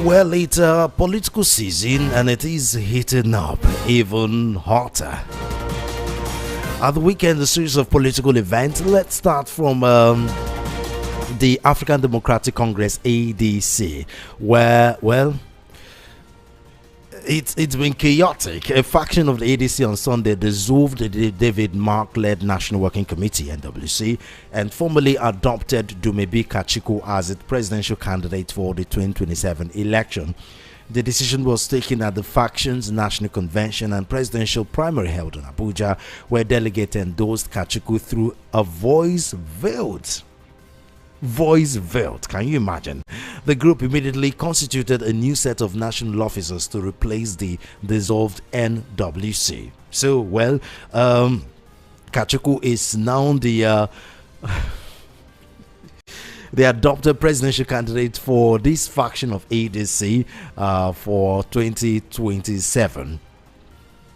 Well, it's a political season and it is heating up even hotter. At the weekend, a series of political events. Let's start from the African Democratic Congress ADC, where, well, it's been chaotic. A faction of the ADC on Sunday dissolved the David Mark-led National Working Committee (NWC) and formally adopted Dumebi Kachiku as its presidential candidate for the 2027 election. The decision was taken at the faction's national convention and presidential primary held in Abuja, where delegates endorsed Kachiku through a voice vote. Can you imagine? The group immediately constituted a new set of national officers to replace the dissolved NWC. So, well, Kachuku is now the adopted presidential candidate for this faction of ADC for 2027.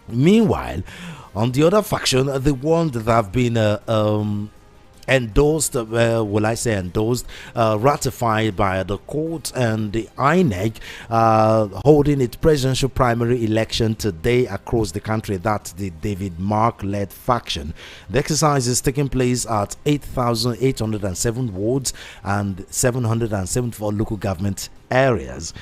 Meanwhile, on the other faction, the one that have been endorsed, ratified by the court and the INEC, holding its presidential primary election today across the country. That's the David Mark-led faction. The exercise is taking place at 8,807 wards and 774 local government areas.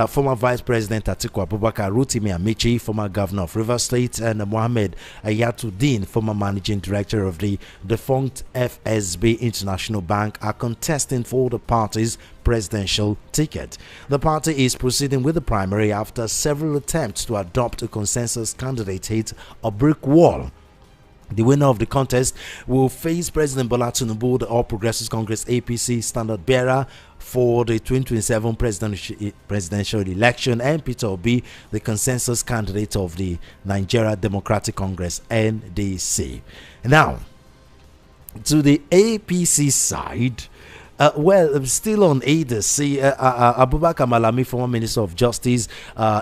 Former Vice President Atiku Abubakar, Rotimi Amici, former Governor of Rivers State, and Mohammed Ayatuddin, former Managing Director of the defunct FSB International Bank, are contesting for the party's presidential ticket. The party is proceeding with the primary after several attempts to adopt a consensus candidate hit a brick wall. The winner of the contest will face President Bola Tinubu, the All Progressives Congress APC standard bearer for the 2027 presidential election, and Peter Obi, the consensus candidate of the Nigeria Democratic Congress (NDC). Now, to the APC side. Still on ADC, Abubakar Malami, former Minister of Justice,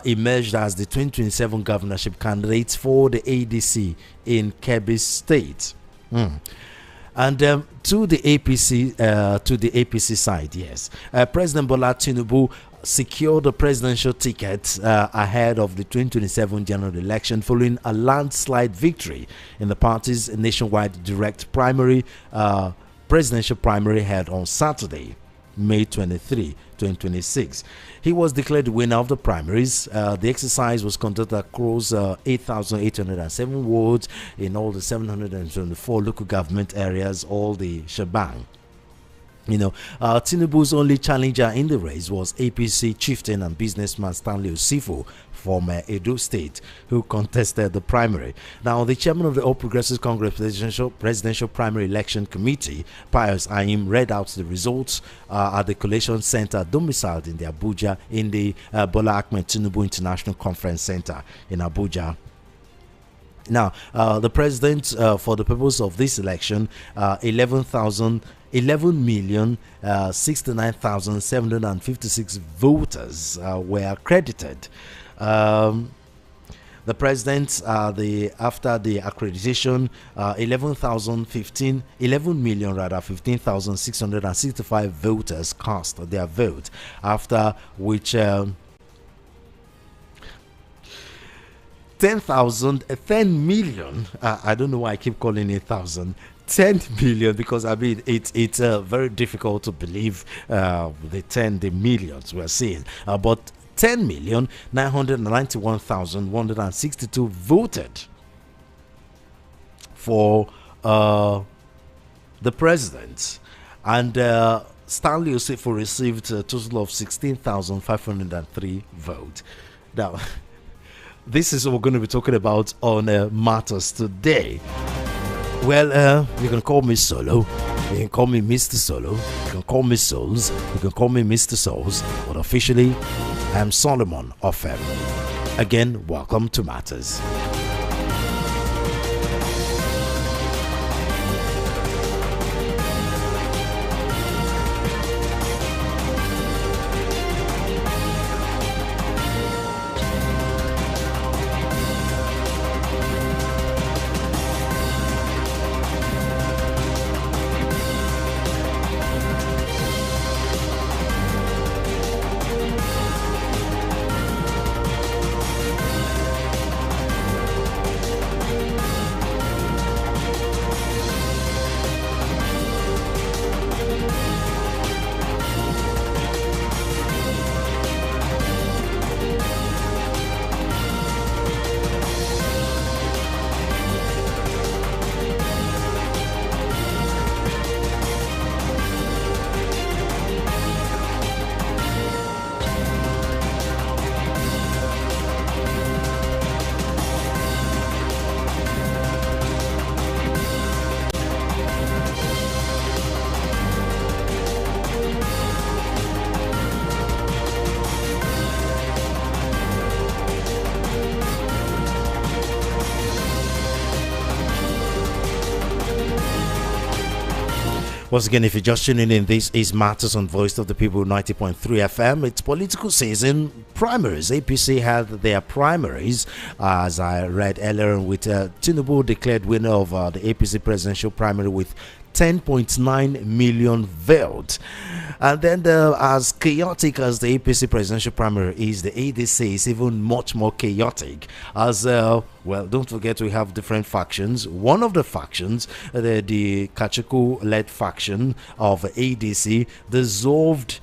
emerged as the 2027 governorship candidate for the ADC in Kebbi State. And to the APC side, yes, President Bola Tinubu secured the presidential ticket ahead of the 2027 general election following a landslide victory in the party's nationwide direct primary presidential primary held on Saturday, May 23, 2026. He was declared the winner of the primaries. The exercise was conducted across 8,807 wards in all the 724 local government areas, all the shebang. Tinubu's only challenger in the race was APC chieftain and businessman Stanley Osifo from Edo State, who contested the primary. Now, the chairman of the All Progressives Congress Presidential Primary Election Committee, Pius Ayim, read out the results at the Collation Center domiciled in the Bola Ahmed Tinubu International Conference Center in Abuja. Now, the president, for the purpose of this election, 11,069,756 voters were accredited. The president, after the accreditation, 15,665 voters cast their vote. After which 10 million. I don't know why I keep calling it 10 million, because I mean it's very difficult to believe the millions we're seeing, but 10,991,162 voted for the president, and Stanley Osifo received a total of 16,503 votes. Now, this is what we're going to be talking about on Matters today. Well, you can call me Solo, you can call me Mr. Solo, you can call me Souls, you can call me Mr. Souls, but officially, I'm Solomon Ofem. Again, welcome to Matters. Once again, if you're just tuning in, this is Matters on Voice of the People 90.3 FM. It's political season. Primaries. APC had their primaries, as I read earlier, with Tinubu declared winner of the APC presidential primary with 10.9 million votes. And then, as chaotic as the APC presidential primary is, the ADC is even much more chaotic. As well, don't forget we have different factions. One of the factions, the Kachuku-led faction of ADC, dissolved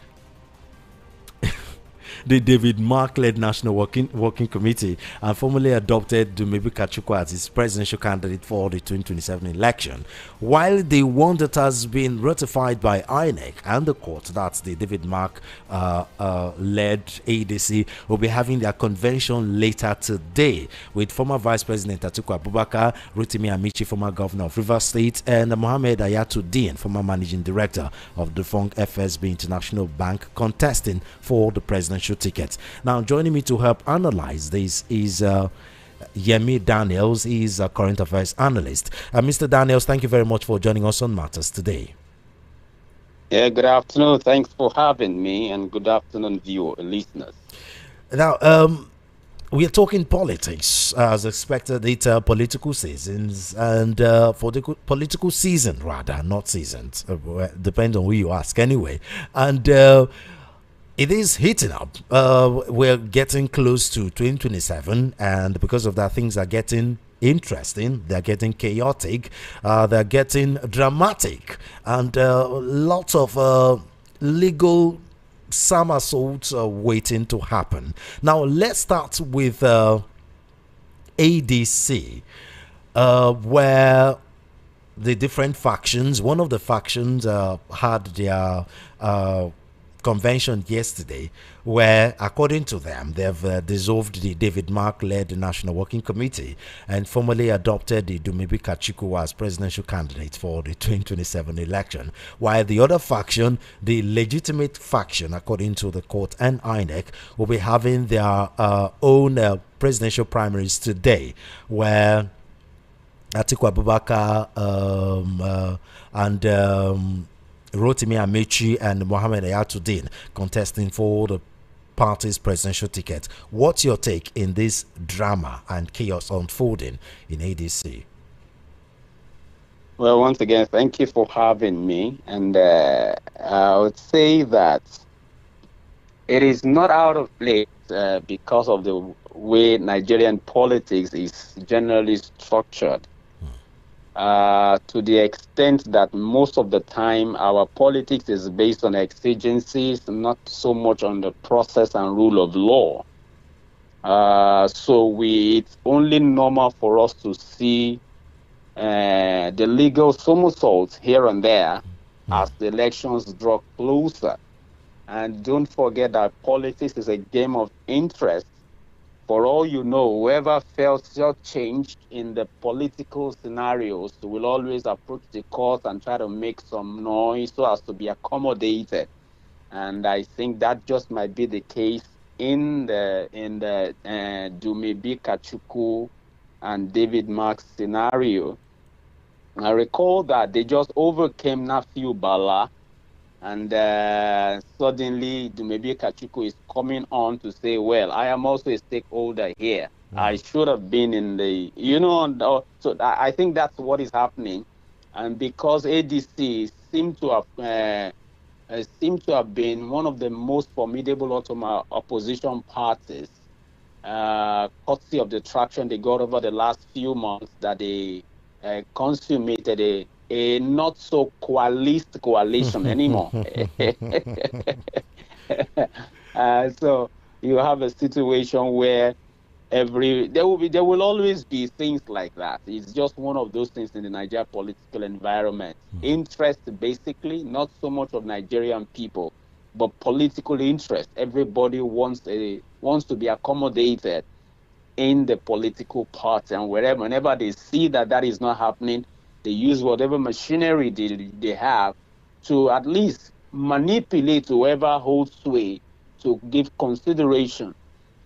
the David Mark-led National Working Committee and formally adopted Dumebi Kachukwu as its presidential candidate for the 2027 election. While the one that has been ratified by INEC and the court, that's the David Mark-led ADC, will be having their convention later today with former Vice President Atiku Abubakar, Rotimi Amici, former Governor of Rivers State, and Mohammed Ayatuddin, former Managing Director of the defunct FSB International Bank, contesting for the presidential ticket. Now, joining me to help analyze this is Yemi Daniels. He's a current affairs analyst. Mr. Daniels, thank you very much for joining us on Matters today. Yeah, good afternoon. Thanks for having me, and good afternoon, viewer listeners. Now, we are talking politics as expected. It's political seasons, and for the political season, rather, not seasons, depends on who you ask anyway. And it is heating up. We're getting close to 2027, and because of that, things are getting interesting, they're getting chaotic, they're getting dramatic, and lots of legal somersaults are waiting to happen. Now, let's start with ADC, where the different factions, one of the factions had their convention yesterday, where according to them they've dissolved the David Mark-led National Working Committee and formally adopted the Dumebi Kachukwu as presidential candidate for the 2027 election, while the other faction, the legitimate faction according to the court and INEC, will be having their own presidential primaries today, where Atiku Abubakar and Rotimi Amici and Mohammed Ayatuddin contesting for the party's presidential ticket. What's your take in this drama and chaos unfolding in ADC? Well, once again, thank you for having me. And I would say that it is not out of place because of the way Nigerian politics is generally structured. To the extent that most of the time our politics is based on exigencies, not so much on the process and rule of law. So it's only normal for us to see the legal somersaults here and there as the elections draw closer. And don't forget that politics is a game of interest. For all you know, whoever felt shortchanged in the political scenarios will always approach the court and try to make some noise so as to be accommodated. And I think that just might be the case in the Dumebi Kachukwu and David Mark scenario. I recall that they just overcame Nafiu Bala, and suddenly Dumebi Kachukwu is coming on to say, well, I am also a stakeholder here. I should have been in the, so I think that's what is happening. And because ADC seem to have been one of the most formidable opposition parties, courtesy of the traction they got over the last few months, that they consummated a not so coalition anymore. So you have a situation where there will always be things like that. It's just one of those things in the Nigerian political environment. Interest, basically, not so much of Nigerian people, but political interest. Everybody wants to be accommodated in the political party, and whenever they see that is not happening, they use whatever machinery they have to at least manipulate whoever holds sway to give consideration.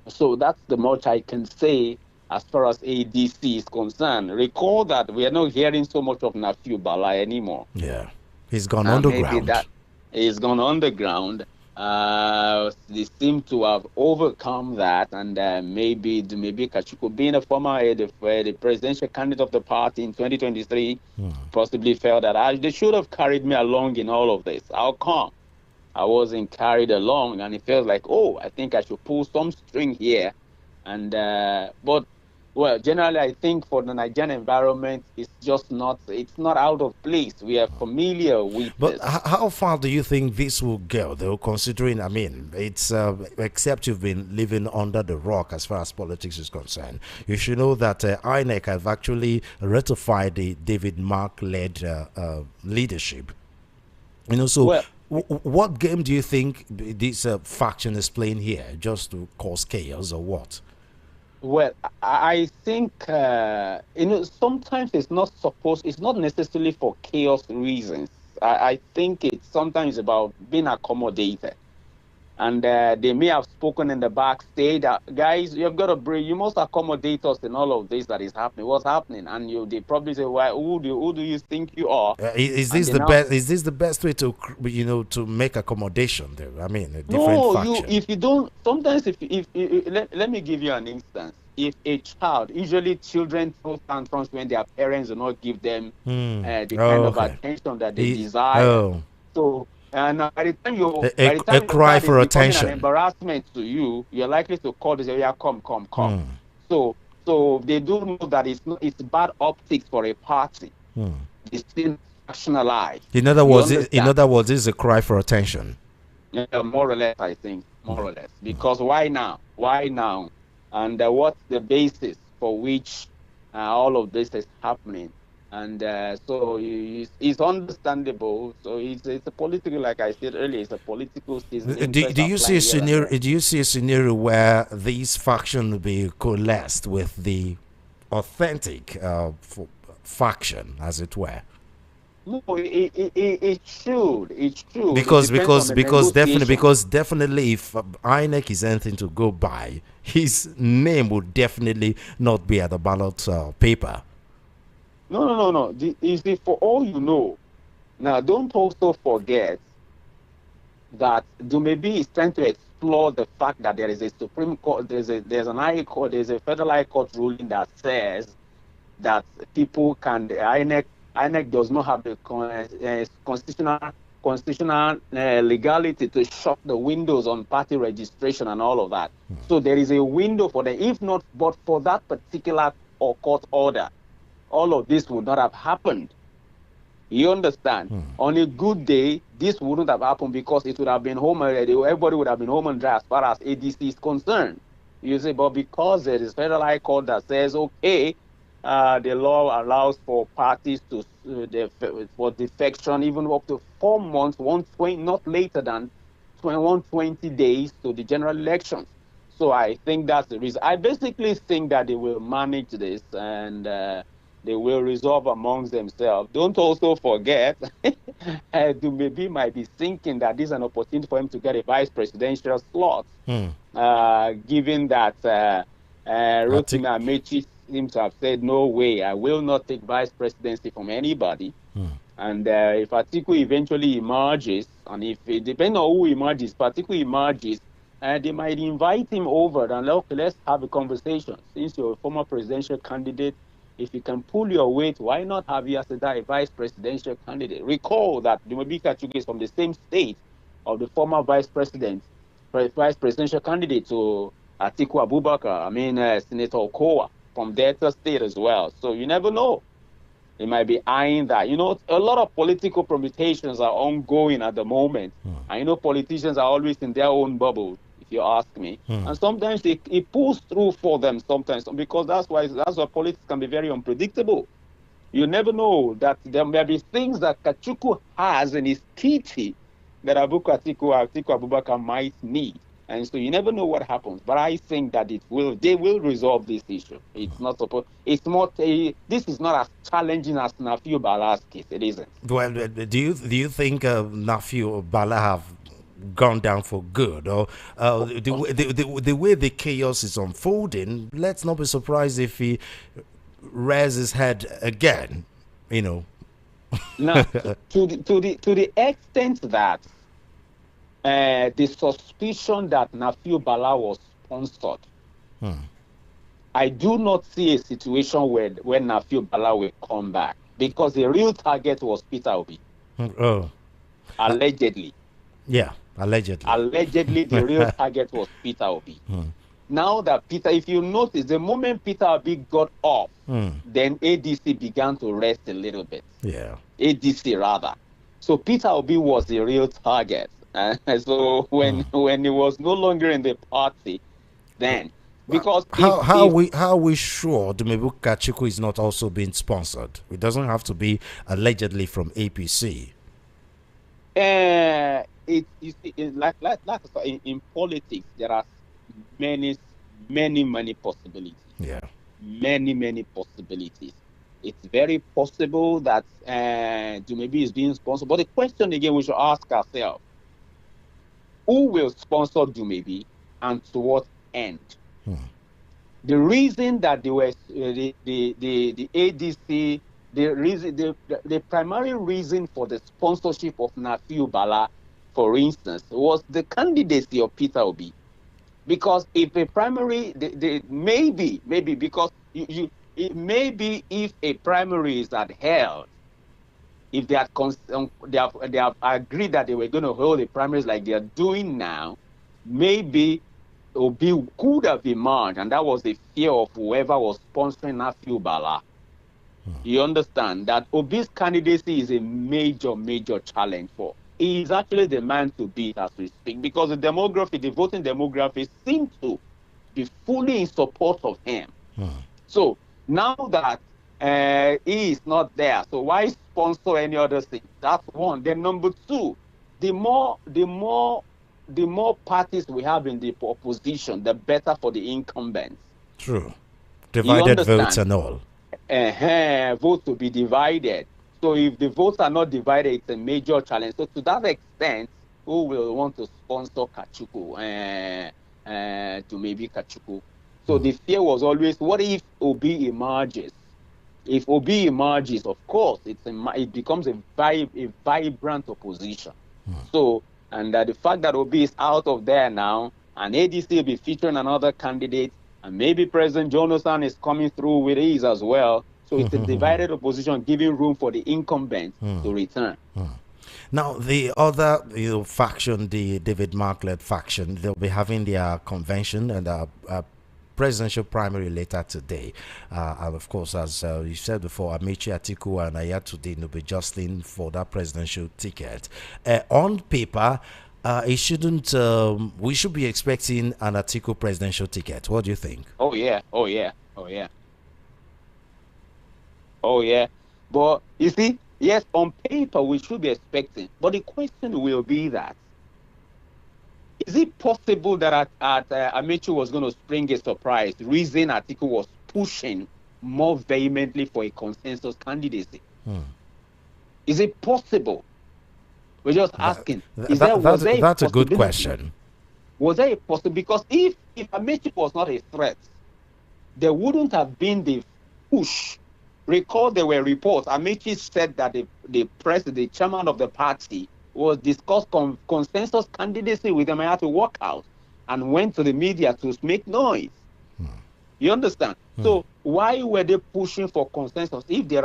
So that's the much I can say as far as ADC is concerned. Recall that we are not hearing so much of Nafiu Bala anymore. Yeah. He's gone Maybe underground. that is gone underground. They seem to have overcome that, and maybe Kachuku, being a former the presidential candidate of the party in 2023, possibly felt that they should have carried me along in all of this. How come I wasn't carried along? And it felt like, oh, I think I should pull some string here. And but well, generally, I think for the Nigerian environment, it's not out of place. We are familiar with But this. how far do you think this will go, though, considering, I mean, it's except you've been living under the rock as far as politics is concerned, you should know that INEC have actually ratified the David Mark-led leadership. You know, so Well, what game do you think this faction is playing here? Just to cause chaos or what? Well, I think sometimes it's not necessarily for chaos reasons. I think it's sometimes about being accommodated. And they may have spoken in the backstage that, guys, you've got to bring, you must accommodate us in all of this that is happening. What's happening? And they probably say, why? Who do you think you are? Is And this they the now best? Is this the best way to to make accommodation there? I mean, a different no, faction. if you don't, sometimes let me give you an instance. If a child, usually children throw tantrums when their parents do not give them the kind Oh, of okay. attention that they He, desire. oh, So, and a, by the a time your cry child is for becoming an attention. embarrassment to you, you're likely to call this area, come, come, come. So, so they do know that it's bad optics for a party. It's still factionalized. You In understand? other words, this is a cry for attention. Yeah, more or less, I think, more or less. Because why now? Why now? And what's the basis for which all of this is happening? And so it's understandable. So it's a political, like I said earlier, it's a political season. Interest Do are you see a flying here and scenario? there. Do you see a scenario where these factions will be coalesced with the authentic faction, as it were? No, it should. It should. It depends on the negotiation. Because definitely if INEC is anything to go by, his name would definitely not be at the ballot paper. No. You see, for all you know, now don't also forget that Dumebi is trying to explore the fact that there is a Supreme Court, there's an High Court, there's a Federal High Court ruling that says that people can, INEC does not have the constitutional legality to shut the windows on party registration and all of that. So there is a window for them. If not, but for that particular court order, all of this would not have happened. You understand? On a good day, this wouldn't have happened because it would have been home already. Everybody would have been home and dry as far as ADC is concerned. You say, but because there is Federal High Court that says, okay, the law allows for parties to for defection even up to 4 months, 120, not later than 120 days to the general elections. So I think that's the reason. I basically think that they will manage this and they will resolve amongst themselves. Don't also forget, maybe might be thinking that this is an opportunity for him to get a vice presidential slot, given that Rotimi Amechi seems to have said, no way, I will not take vice presidency from anybody. And if Atiku eventually emerges, and if it depends on who emerges, Atiku emerges, they might invite him over and okay, let's have a conversation. Since you're a former presidential candidate, if you can pull your weight, why not have you as a vice presidential candidate? Recall that Dumebi Kachuku is from the same state of the former vice presidential candidate to Atiku Abubakar, Senator Okowa from Delta State as well. So you never know. They might be eyeing that. You know, a lot of political permutations are ongoing at the moment. And politicians are always in their own bubble, if you ask me. And sometimes it pulls through for them sometimes, because that's why politics can be very unpredictable. You never know that there may be things that Kachuku has in his kitty that Atiku Abubakar might need. And so you never know what happens. But I think that they will resolve this issue. It's not supposed, this is not as challenging as Nafiu Bala's case. It isn't. Well, do you think Nafiu Bala have gone down for good, or the way the chaos is unfolding? Let's not be surprised if he rears his head again. Now, to the extent that the suspicion that Nafiu Bala was sponsored, I do not see a situation where Nafiu Bala will come back, because the real target was Peter Obi. Oh, Allegedly. Yeah, allegedly. Allegedly, the real target was Peter Obi. Now that Peter, if you notice, the moment Peter Obi got off, then ADC began to rest a little bit. Yeah. ADC rather. So Peter Obi was the real target. So when he was no longer in the party, then because how are we sure Dumebu Kachuku is not also being sponsored? It doesn't have to be allegedly from APC. You see, in politics, there are many possibilities. Yeah. Many possibilities. It's very possible that Dumebi is being sponsored. But the question again, we should ask ourselves: who will sponsor Dumebi, and to what end? The reason that they were the ADC, the primary reason for the sponsorship of Nafiu Bala, for instance, was the candidacy of Peter Obi. Because if a primary, maybe because maybe if a primary is held, if they have agreed that they were going to hold the primaries like they are doing now, maybe Obi could have emerged, and that was the fear of whoever was sponsoring Nafiu Bala. You understand that Obi's candidacy is a major challenge for. He is actually the man to beat as we speak, because the voting demography seems to be fully in support of him. So now that he is not there, so why sponsor any other thing? That's one. Then number two, the more parties we have in the opposition, the better for the incumbents. True. Divided votes and all. Votes will be divided. So if the votes are not divided, it's a major challenge. So to that extent, who will want to sponsor Kachuku, to maybe Kachuku? So the fear was always, what if Obi emerges? If Obi emerges, of course, it becomes a vibrant opposition. So, and the fact that Obi is out of there now, and ADC will be featuring another candidate, and maybe President Jonathan is coming through with his as well. So it's a divided opposition, giving room for the incumbents to return. Now, the other faction, the David Mark-led faction, they'll be having their convention and presidential primary later today. And of course, as you said before, Amechi Atiku and Ayatollah will be jostling for that presidential ticket. On paper, it shouldn't. We should be expecting an Atiku presidential ticket. What do you think? Oh yeah. But you see, yes, on paper we should be expecting. But the question will be that: is it possible that Amechi was going to spring a surprise? Reason Atiku was pushing more vehemently for a consensus candidacy. Is it possible? We're just asking. That's a good question. Was there a possibility? Because if Amechi was not a threat, there wouldn't have been the push. Recall there were reports. Amechi said that the chairman of the party was discussed consensus candidacy with him. I had to walk out and went to the media to make noise. You understand? So why were they pushing for consensus if there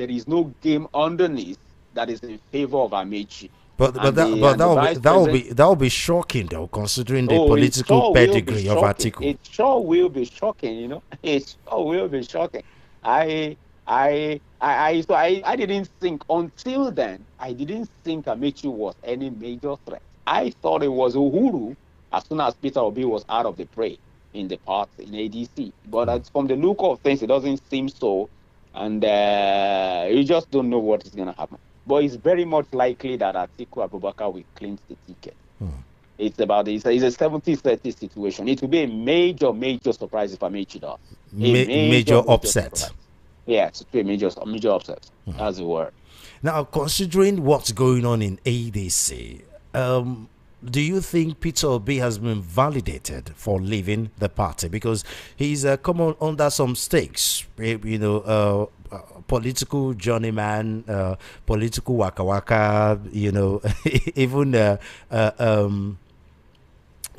is no game underneath that is in favor of Amechi? But that will be shocking though, considering the political pedigree of Atiku. It sure will be shocking, It sure will be shocking. I didn't think until then. I didn't think Amechi was any major threat. I thought it was Uhuru as soon as Peter Obi was out of the fray in the party in ADC. But from the look of things, it doesn't seem so, and you just don't know what is going to happen. But it's very much likely that Atiku Abubakar will clinch the ticket. It's a 70-30 situation. It will be a major surprise if Amechi does. Major upset. Yeah, it's a major upset. That's the word. Now, considering what's going on in ADC, do you think Peter Obi has been validated for leaving the party? Because he's come on under some stakes. political journeyman, political waka waka, even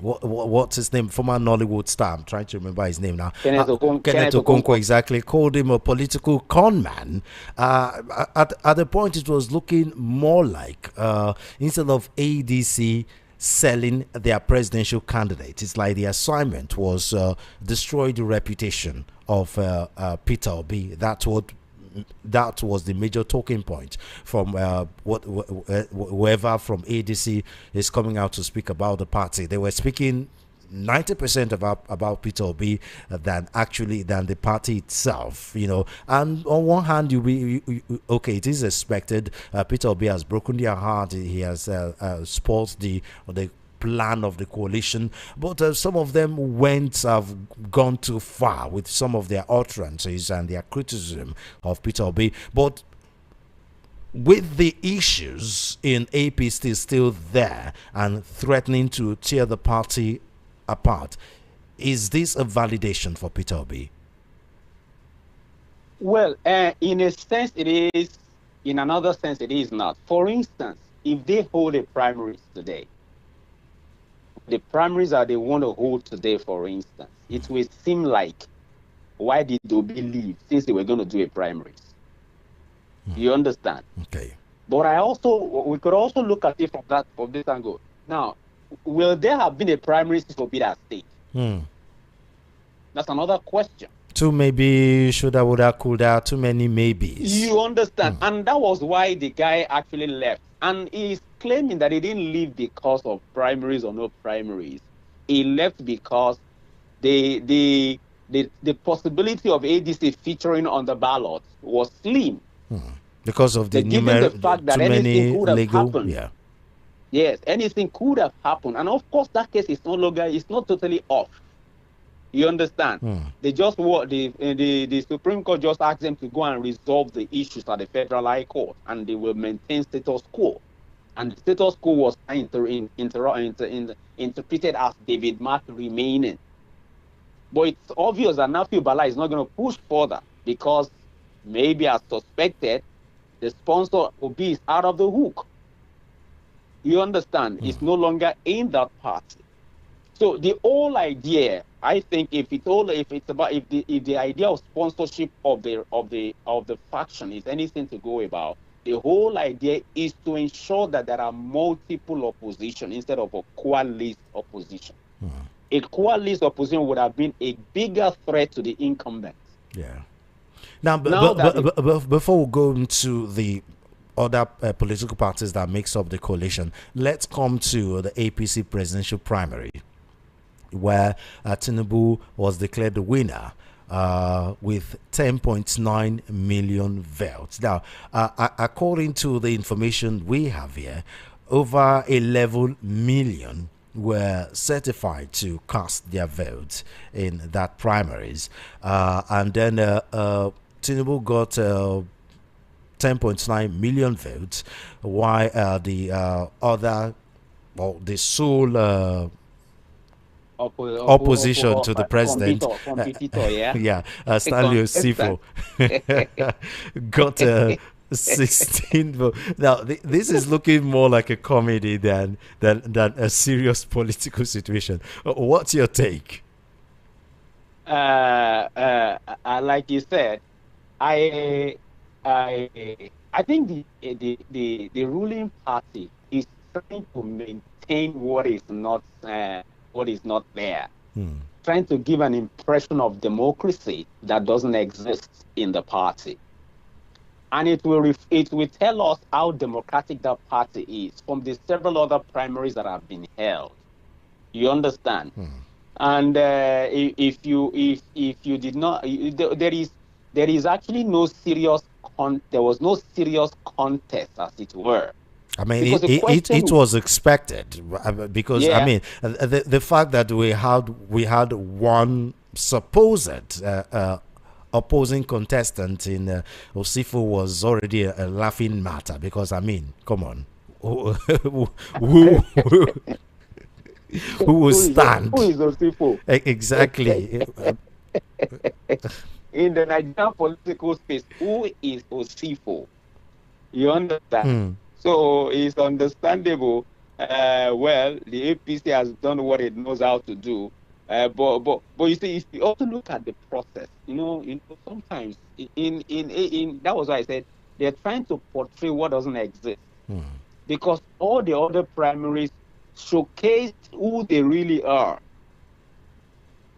what's his name? Former Nollywood star. I'm trying to remember his name now. Kenneth Okonkwo, exactly. Called him a political con man. At the point, it was looking more like instead of ADC selling their presidential candidate, it's like the assignment was destroy the reputation of Peter Obi. That was the major talking point from whoever from ADC is coming out to speak about the party. They were speaking 90% about Peter Obi than the party itself, And on one hand, okay, it is expected. Peter Obi has broken their heart. He has spoiled the plan of the coalition, but some of them have gone too far with some of their utterances and their criticism of Peter Obi. But with the issues in APC still there and threatening to tear the party apart, is this a validation for Peter Obi? Well, in a sense it is. In another sense it is not. For instance, if they hold a primaries today, the primaries are they want to hold today, for instance, it will seem like, why did Obi leave since they were going to do a primaries? You understand? Okay. But we could also look at it from this angle. Now, will there have been a primaries for Obi that state? That's another question. Too maybe, shoulda, woulda, coulda, too many maybes. You understand? And that was why the guy actually left. And he's claiming that he didn't leave because of primaries or no primaries. He left because the possibility of ADC featuring on the ballot was slim. Because of the fact that too many could have legal, happened. yeah. Yes, anything could have happened. And of course, that case is not totally off. You understand? They just the Supreme Court just asked them to go and resolve the issues at the Federal High Court, and they will maintain status quo. And the status quo was interpreted as David Mark remaining. But it's obvious that Nafi Bola is not going to push further because maybe as suspected, the sponsor Obi is out of the hook. You understand? It's no longer in that party. So the whole idea, I think, if the idea of sponsorship of the faction is anything to go about, the whole idea is to ensure that there are multiple opposition instead of a coalesced opposition. A coalesced opposition would have been a bigger threat to the incumbents. Yeah. Now before we go into the other political parties that makes up the coalition, let's come to the APC presidential primary, where Tinubu was declared the winner with 10.9 million votes. Now, according to the information we have here, over 11 million were certified to cast their votes in that primaries. And then Tinubu got 10.9 million votes, while the sole opposition to the president, Stanley Osifo, got 16 votes. Now, this is looking more like a comedy than a serious political situation. What's your take? Like you said, I think the ruling party is trying to maintain what is not there, trying to give an impression of democracy that doesn't exist in the party, and it will tell us how democratic that party is from the several other primaries that have been held. You understand? And if you did not, there is actually no serious there was no serious contest, as it were. I mean, it was expected because I mean the fact that we had one supposed opposing contestant in Osifo was already a laughing matter, because I mean, come on, who will stand? Who is Osifo? Exactly. in the Nigerian political space, who is Osifo? You understand? So it's understandable. Well, the APC has done what it knows how to do. But you see, if you also look at the process, sometimes in that was why I said they're trying to portray what doesn't exist, because all the other primaries showcase who they really are,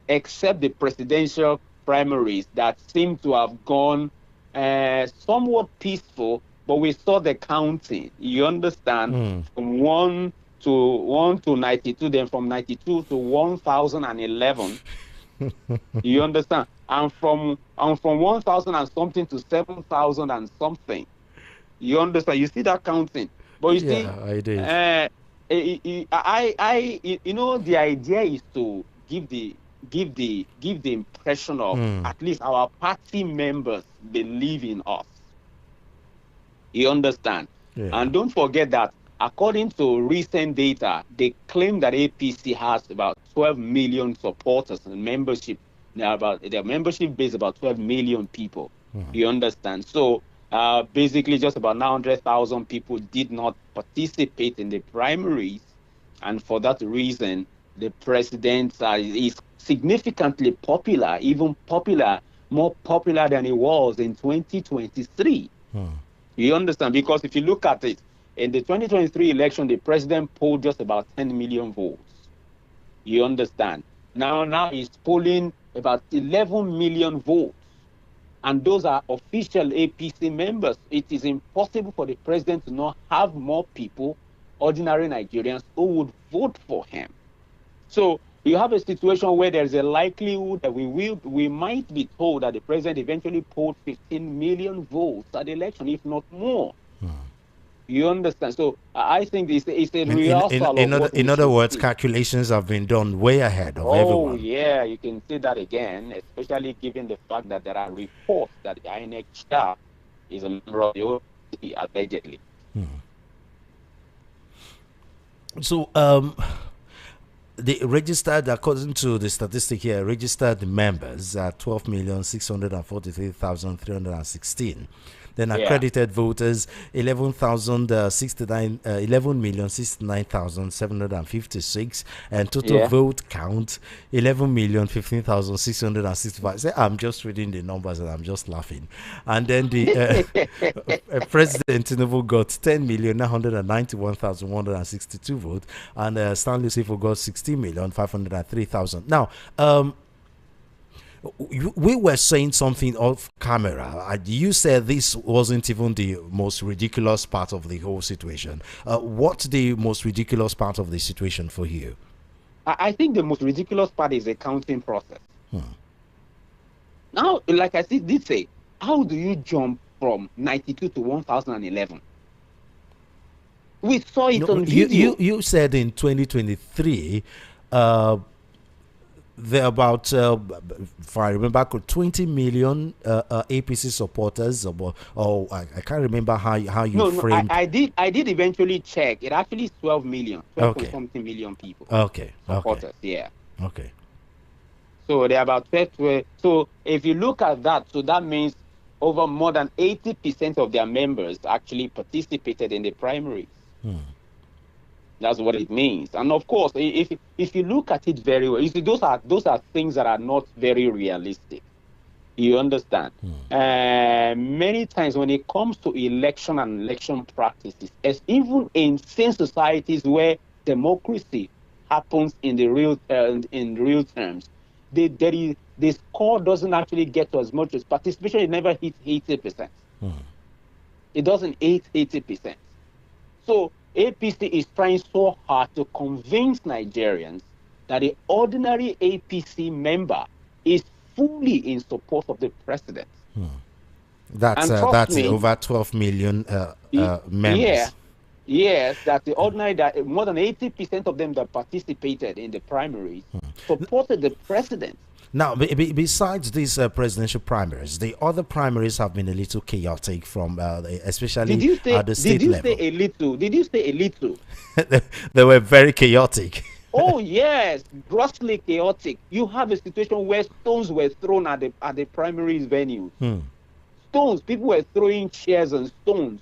except the presidential primaries that seem to have gone somewhat peaceful, but we saw the counting. You understand? From 1 to 92, then from 92 to 1011. You understand? And from 1000 and something to 7000 and something. You understand? You see that counting, but you see, I did. The idea is to give the impression of at least our party members believe in us. You understand? Yeah. And don't forget that according to recent data, they claim that APC has about 12 million supporters and membership. Now, about their membership base about 12 million people. You understand? So basically, just about 900,000 people did not participate in the primaries, and for that reason, the president is significantly popular, even more popular than he was in 2023. You understand? Because if you look at it, in the 2023 election, the president polled just about 10 million votes. You understand? Now he's polling about 11 million votes. And those are official APC members. It is impossible for the president to not have more people, ordinary Nigerians, who would vote for him. So you have a situation where there's a likelihood that we might be told that the president eventually polled 15 million votes at the election, if not more. You understand? So I think it's a rehearsal in other words, calculations have been done way ahead of everyone. Oh, yeah, you can see that again, especially given the fact that there are reports that the INEC staff is a member of the OPC, allegedly. So, the registered, according to the statistic here, registered members are 12,643,316. Then accredited voters, 11,069,756, and total vote count, 11,015,665. I'm just reading the numbers and I'm just laughing. And then the President Tinubu got 10,991,162 votes, and Stanley Sifo got 16,503,000. Now, we were saying something off camera. You said this wasn't even the most ridiculous part of the whole situation. What's the most ridiculous part of the situation for you? I think the most ridiculous part is the counting process. Now, like I did say, how do you jump from 92 to 1011? We saw it on video. You said in 2023, there are about, if I remember, 20 million APC supporters, or I can't remember how you framed. I did eventually check. It actually is 12 million, 12 something million people. Supporters, yeah. Okay. So they're about 12. So if you look at that, so that means over more than 80% of their members actually participated in the primaries. That's what it means. And of course, if you look at it very well, you see those are things that are not very realistic. You understand? Many times when it comes to election and election practices, as even in sane societies where democracy happens in the real terms, the score doesn't actually get to as much as participation. It never hits 80%. It doesn't hit 80%. So APC is trying so hard to convince Nigerians that the ordinary APC member is fully in support of the president. That's over 12 million members. Yes, that the ordinary, that more than 80% of them that participated in the primaries supported the president. Now, besides these presidential primaries, the other primaries have been a little chaotic, from especially at the state level. Did you say a little? They were very chaotic. Oh yes, grossly chaotic. You have a situation where stones were thrown at the primaries venue. Stones, people were throwing chairs and stones.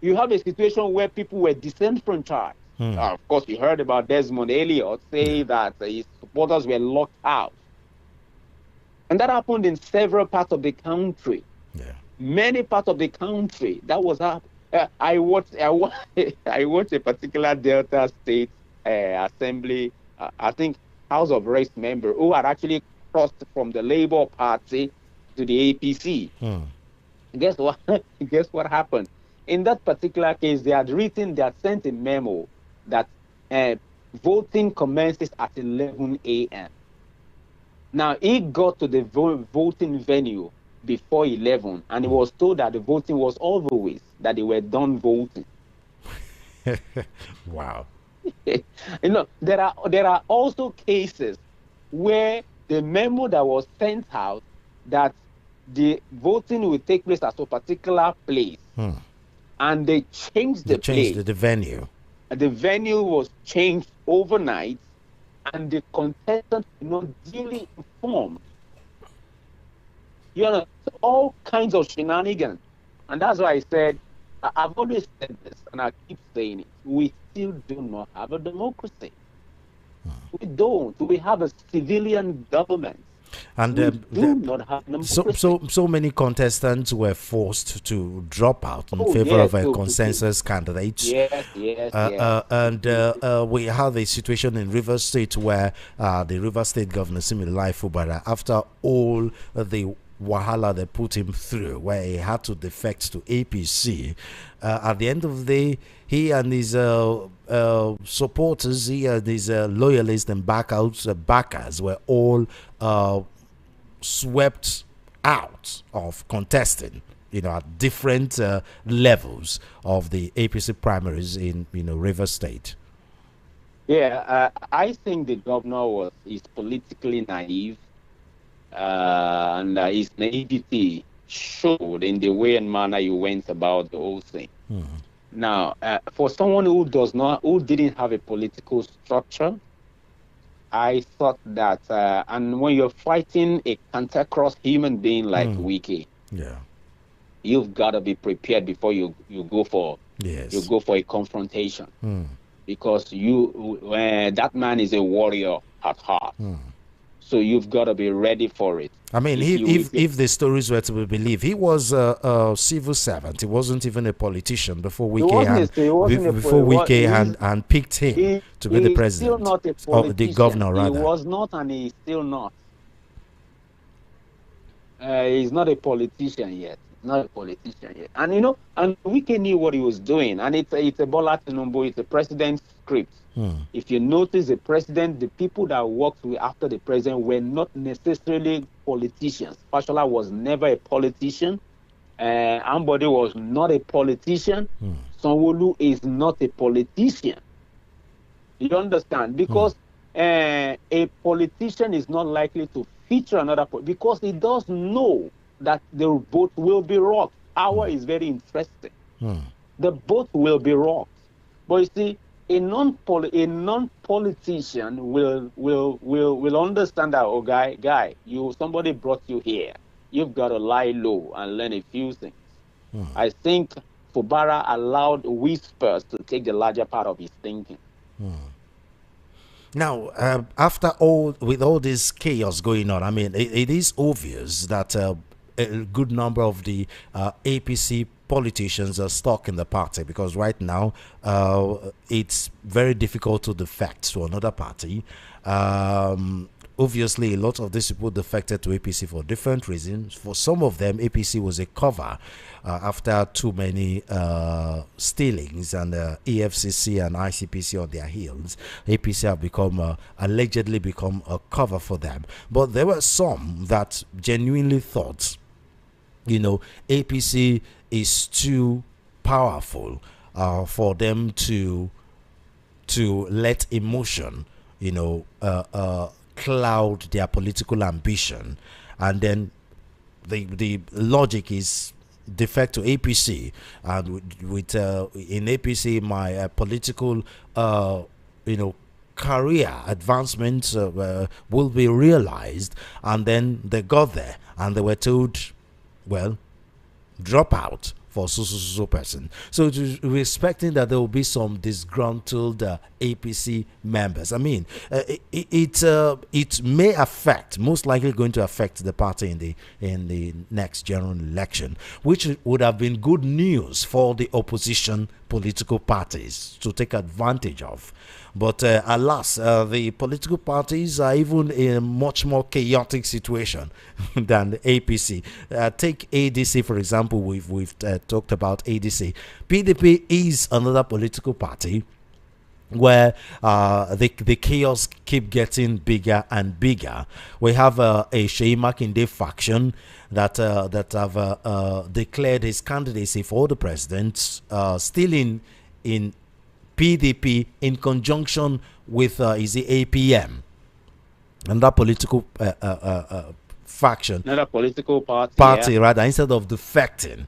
You have a situation where people were disenfranchised. Of course, you heard about Desmond Elliott say that his supporters were locked out. And that happened in several parts of the country. Yeah. Many parts of the country. That was I watched I watched a particular Delta State Assembly, I think House of Reps member who had actually crossed from the Labour Party to the APC. Guess what? Guess what happened? In that particular case, they had sent a memo that voting commences at 11 a.m. Now, he got to the voting venue before 11, and he was told that the voting was over with, that they were done voting. Wow. There are also cases where the memo that was sent out that the voting will take place at a particular place, and they changed the place. The venue. The venue was changed overnight, and the contestants were not duly informed. So all kinds of shenanigans. And that's why I said, I've always said this, and I keep saying it, we still do not have a democracy. We don't. We have a civilian government. And not have democracy. so many contestants were forced to drop out in favor of a consensus candidates. Yes. And we have a situation in Rivers State where the Rivers State Governor Similai Fubara, after all the wahala they put him through, where he had to defect to APC, at the end of the day, he and his supporters, he and his loyalists and backers were all swept out of contesting, at different levels of the APC primaries in Rivers State. Yeah, I think the governor is politically naive, and his naivety showed in the way and manner he went about the whole thing. Now, for someone who didn't have a political structure, I thought that, and when you're fighting a cantankerous human being like Wiki, you've got to be prepared before you go for a confrontation, because that man is a warrior at heart. So you've got to be ready for it. I mean, if the stories were to be believed, he was a civil servant. He wasn't even a politician before we and picked him to be the president or the governor, rather. He was not, and he's still not. He's not a politician yet. Not a politician yet. And and Wike knew what he was doing. And it's a Bola Tinubu, it's a president's script. If you notice, the people that worked after the president were not necessarily politicians. Factional was never a politician. Ambode was not a politician. Sanwo-Olu is not a politician. You understand? Because a politician is not likely to feature another because he does know that the boat will be rocked. Our is very interesting. The boat will be rocked. But you see, a non-politician will understand that, guy, somebody brought you here. You've got to lie low and learn a few things. I think Fubara allowed whispers to take the larger part of his thinking. Now, with all this chaos going on, I mean, it is obvious that a good number of the APC politicians are stuck in the party, because right now it's very difficult to defect to another party. Obviously, a lot of these people defected to APC for different reasons. For some of them, APC was a cover after too many stealings and EFCC and ICPC on their heels. APC have allegedly become a cover for them. But there were some that genuinely thought, APC is too powerful for them to let emotion, cloud their political ambition. And then the logic is defect to APC, and with in APC my political career advancements will be realized, and then they got there and they were told, well, drop out for so person. So we're expecting that there will be some disgruntled APC members. I mean, it may affect, most likely going to affect the party in the next general election, which would have been good news for the opposition political parties to take advantage of. But alas, the political parties are even in a much more chaotic situation than the APC. Take ADC, for example. We've talked about ADC. PDP is another political party where the chaos keep getting bigger and bigger. We have a Sheyi Makinde faction that have declared his candidacy for the president, still in PDP in conjunction with is the APM, and that political faction, another political party, rather, instead of defecting.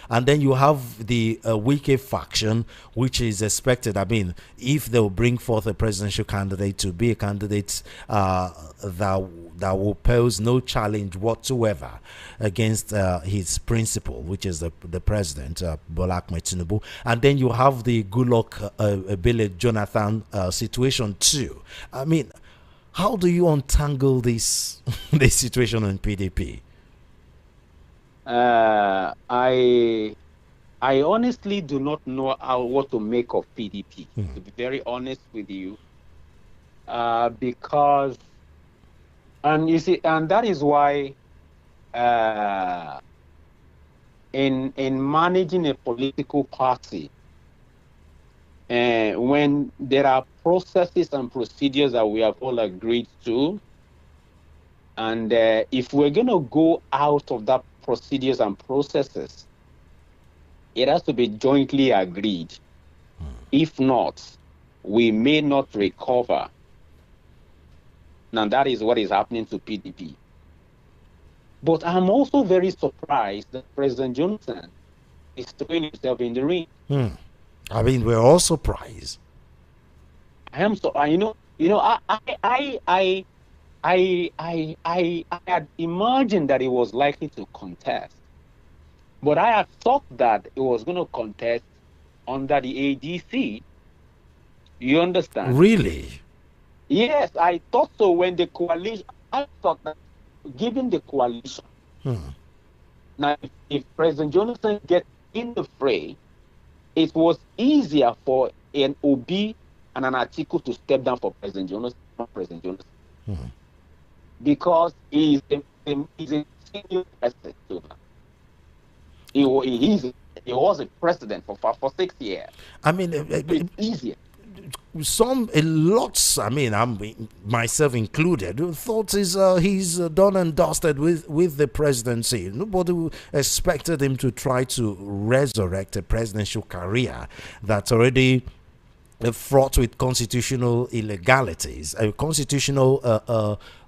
And then you have the Wike faction, which is expected. I mean, if they will bring forth a presidential candidate to be a candidate that will pose no challenge whatsoever against his principal, which is the president, Bola Tinubu. And then you have the Goodluck Ebele Jonathan situation too. I mean, how do you untangle this this situation in PDP? I honestly do not know what to make of PDP, to be very honest with you, because, and you see, and that is why in managing a political party, when there are processes and procedures that we have all agreed to, and if we're going to go out of that procedures and processes, it has to be jointly agreed. If not, we may not recover. Now, that is what is happening to PDP. But I'm also very surprised that President Johnson is throwing himself in the ring. I mean, we're all surprised. I am so, I had imagined that he was likely to contest, but I had thought that it was going to contest under the ADC. You understand? Really? Yes, I thought so. When the coalition, I thought that given the coalition, now if President Johnson gets in the fray, it was easier for an OB and an Atiku to step down for President Johnson. Because he's a senior president. He was a president for 6 years. I mean, it's easier. Lots. I mean, myself included, thought he's done and dusted with the presidency. Nobody expected him to try to resurrect a presidential career that's already fraught with constitutional illegalities,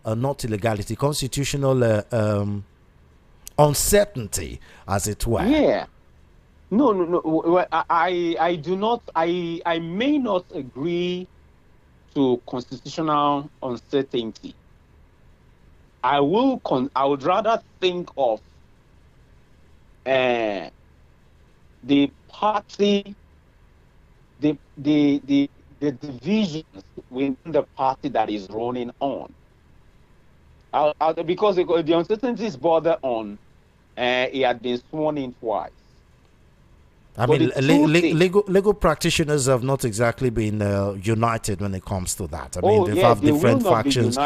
not illegality, constitutional uncertainty, as it were. Yeah. No. I do not. I may not agree to constitutional uncertainty. I would rather think of the party, the divisions within the party that is running on. Because the uncertainties border on, he had been sworn in twice. I mean, legal practitioners have not exactly been united when it comes to that. I mean, they have different factions,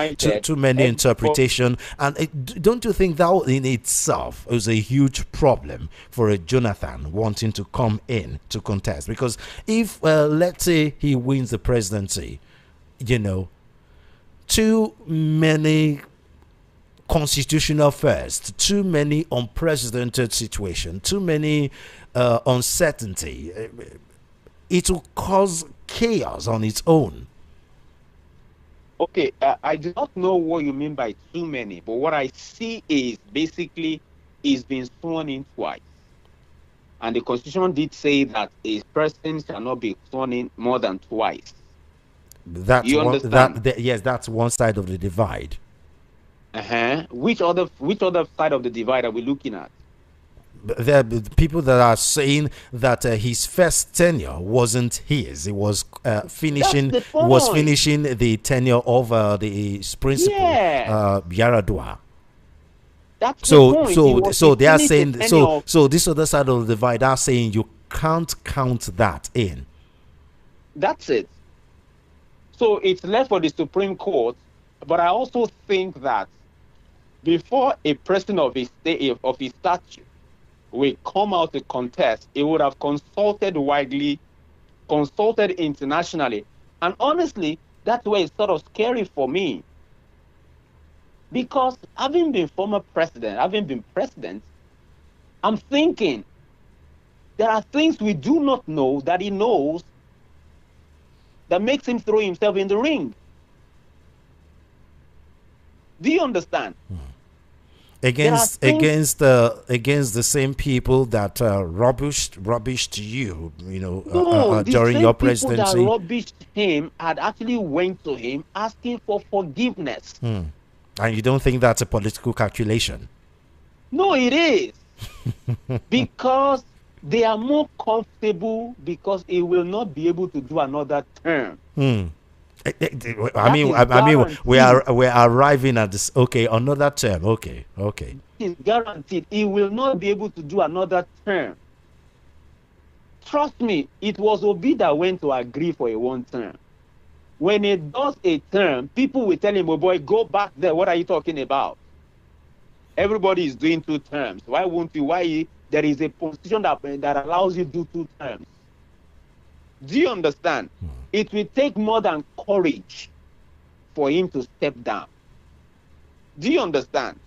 too many interpretation, and don't you think that in itself is a huge problem for a Jonathan wanting to come in to contest? Because if let's say he wins the presidency, too many constitutional first, too many unprecedented situation, too many uncertainty, it will cause chaos on its own. Okay, I do not know what you mean by too many, but what I see is basically he's been sworn in twice. And the Constitution did say that a person shall not be sworn in more than twice. That's You one. understand? Yes, that's one side of the divide. Which other side of the divide are we looking at? There are people that are saying that his first tenure wasn't his. It was That's finishing the was point. finishing the tenure of the principal Yeah, Yaradua. that's the So point. so He they are finished the saying tenure of, so this other side of the divide are saying you can't count that in. that's it. So it's left for the Supreme Court. But I also think that before a president of his stature will come out to contest, he would have consulted widely, consulted internationally. And honestly, that's where it's sort of scary for me. Because having been former president, having been president, I'm thinking there are things we do not know that he knows that makes him throw himself in the ring. Do you understand? Against Things, against the same people that rubbished you, no, the during same your people that presidency. rubbished him had actually went to him asking for forgiveness. And you don't think that's a political calculation? No, it is. Because they are more comfortable because he will not be able to do another term. We're arriving at this. Okay, another term. Okay. It's guaranteed he will not be able to do another term. Trust me, it was Obi that went to agree for a one term. When he does a term, people will tell him, "Oh boy, go back there. What are you talking about? Everybody is doing 2 terms. Why won't you? There is a constitution that allows you to do 2 terms." Do you understand? It will take more than courage for him to step down. Do you understand?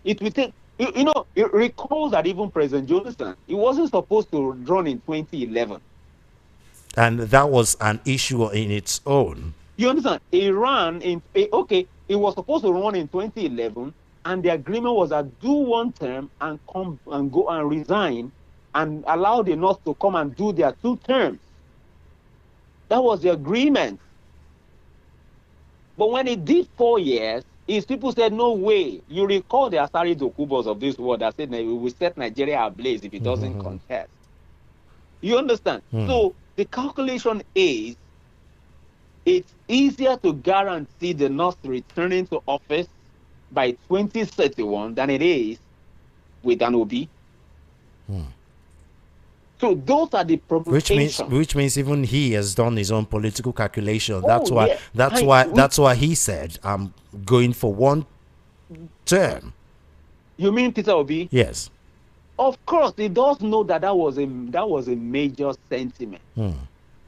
It will take, you recall that even President Johnson, he wasn't supposed to run in 2011. And that was an issue in its own. You understand? He ran he was supposed to run in 2011, and the agreement was that do 1 term and come and go and resign and allow the North to come and do their 2 terms. That was the agreement. But when he did 4 years, his people said, "No way." You recall the Asari Dokubos of this world that said, "We will set Nigeria ablaze if it doesn't contest." You understand? So the calculation is, it's easier to guarantee the North returning to office by 2031 than it is with an Obi. So those are the permutations. Which means even he has done his own political calculation. Yeah. That's why he said, "I'm going for 1 term." You mean Peter Obi? Yes. Of course, he does know that was a major sentiment.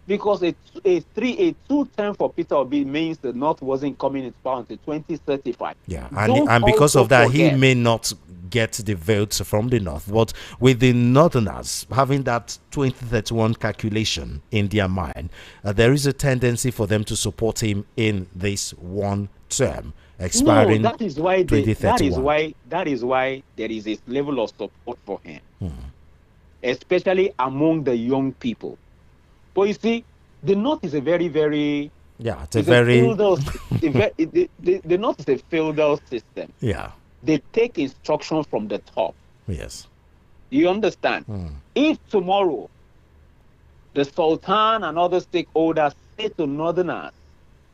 Because a 2-term for Peter Obi means the North wasn't coming into power until 2035. Yeah, and because of that, he may not get the votes from the North. But with the Northerners having that 2031 calculation in their mind, there is a tendency for them to support him in this 1 term expiring. No, that is why 2031. that is why there is a level of support for him, especially among the young people. But you see, the North is a very, very the North is a feudal system. Yeah. They take instruction from the top. Yes. You understand? If tomorrow the Sultan and other stakeholders say to Northerners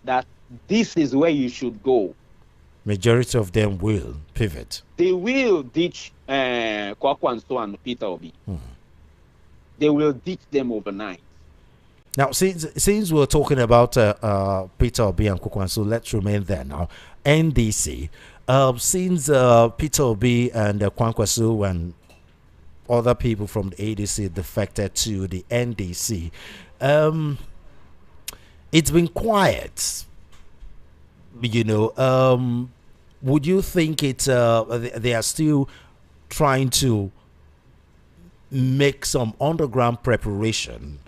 that this is where you should go, majority of them will pivot. They will ditch Kwakwanso and Peter Obi. They will ditch them overnight. Now, since we're talking about Peter Obi and Kwakwanso, let's remain there now. NDC. Since Peter Obi and Kwakwanso and other people from the ADC defected to the NDC, it's been quiet. Would you think they are still trying to make some underground preparation,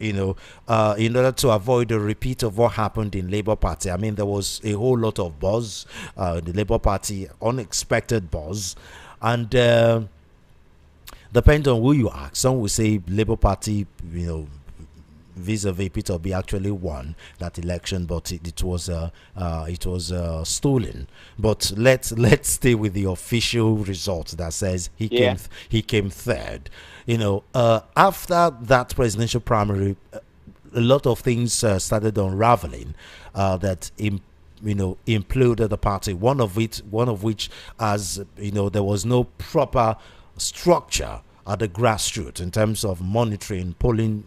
in order to avoid a repeat of what happened in Labour Party? I mean, there was a whole lot of buzz, the Labour Party, unexpected buzz, and depends on who you ask. Some will say Labour Party, vis-a-vis Peter Obi actually won that election, but it was stolen. But let's stay with the official results that says he came third. After that presidential primary, a lot of things started unraveling that imploded the party. One of which, as there was no proper structure at the grassroots in terms of monitoring polling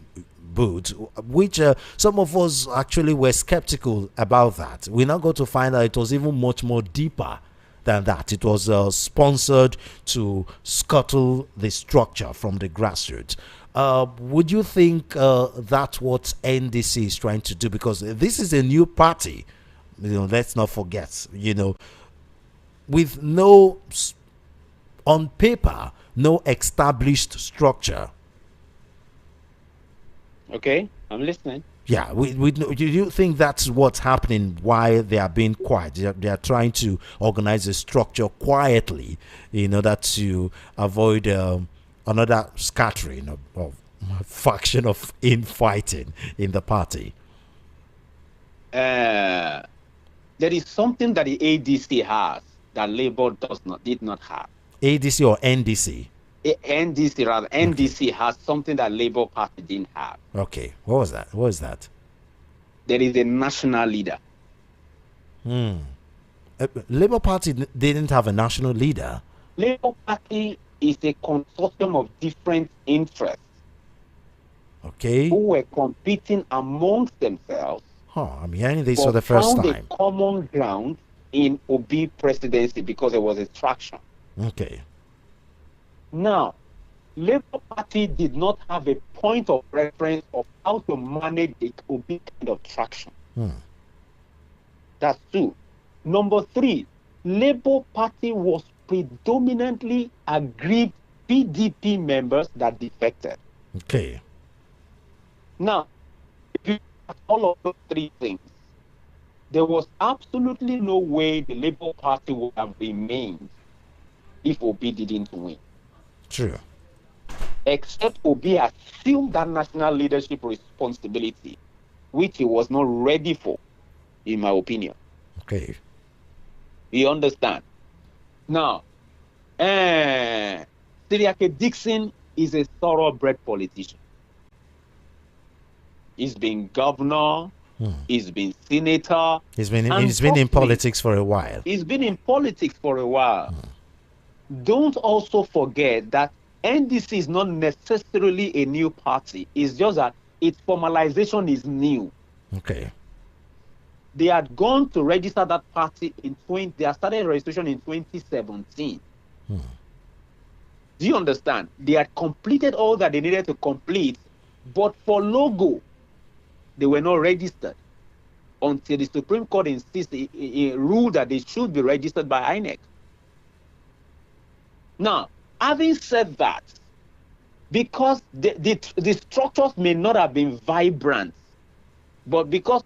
booths, which some of us actually were skeptical about that. We now got to find out it was even much more deeper than that. It was sponsored to scuttle the structure from the grassroots. Would you think that's what NDC is trying to do? Because this is a new party, let's not forget, with no, on paper, no established structure. Okay, I'm listening. Yeah, do you think that's what's happening? Why they are being quiet? They are trying to organize a structure quietly in order to avoid another scattering of faction of infighting in the party. There is something that the ADC has that Labour did not have. ADC or NDC? NDC rather. NDC has something that Labour Party didn't have. Okay, what was that? What is that? There is a national leader. Labour Party didn't have a national leader. Labour Party is a consortium of different interests. Okay. Who were competing amongst themselves. I'm hearing this for the first time. Found a common ground in Obi presidency because there was a traction. Okay. Now, Labour Party did not have a point of reference of how to manage the Obi kind of traction. That's two. Number three, Labour Party was predominantly aggrieved PDP members that defected. Okay. Now, if you look at all of those three things, there was absolutely no way the Labour Party would have remained if Obi didn't win. True. Except Obi assumed that national leadership responsibility, which he was not ready for, in my opinion. Okay. You understand? Now, Seriake Dixon is a thoroughbred politician. He's been governor, he's been senator. He's been in politics for a while. He's been in politics for a while. Don't also forget that NDC is not necessarily a new party. It's just that its formalization is new. Okay. They had gone to register that party they had started registration in 2017. Do you understand? They had completed all that they needed to complete, but for logo, they were not registered until the Supreme Court insisted a rule that they should be registered by INEC. Now, having said that, because the structures may not have been vibrant, but because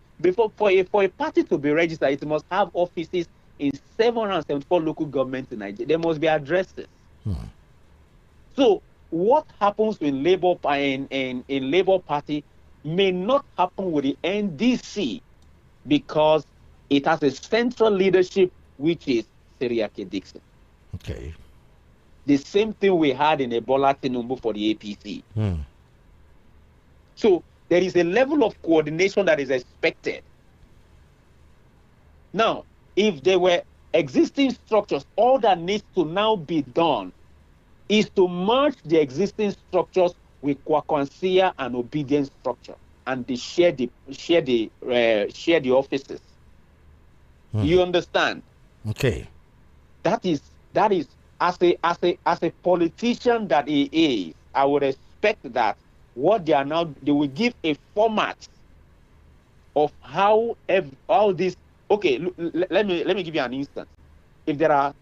for a party to be registered, it must have offices in 774 local governments in Nigeria. There must be addresses. So what happens in Labour in Labour Party may not happen with the NDC because it has a central leadership, which is Seriake Dixon. Okay. The same thing we had in Bola Tinubu for the APC. So there is a level of coordination that is expected. Now, if there were existing structures, all that needs to now be done is to merge the existing structures with Kwakwansia and obedience structure, and they share the offices. You understand? Okay. That is as a politician that he is, I would expect that what they are now, they will give a format of how all this. Okay, let me give you an instance. If there are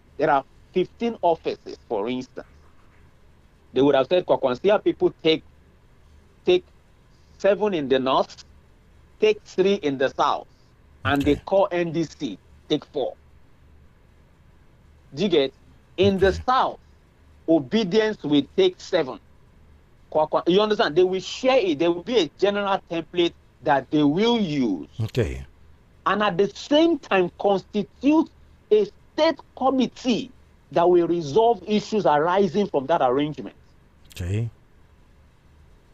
15 offices, for instance, they would have said Kwakwansia people take 7 in the north, take 3 in the south, and they call NDC take 4. Do you get? In the south, obedience will take 7. You understand? They will share it. There will be a general template that they will use. Okay. And at the same time, constitute a state committee that will resolve issues arising from that arrangement. Okay.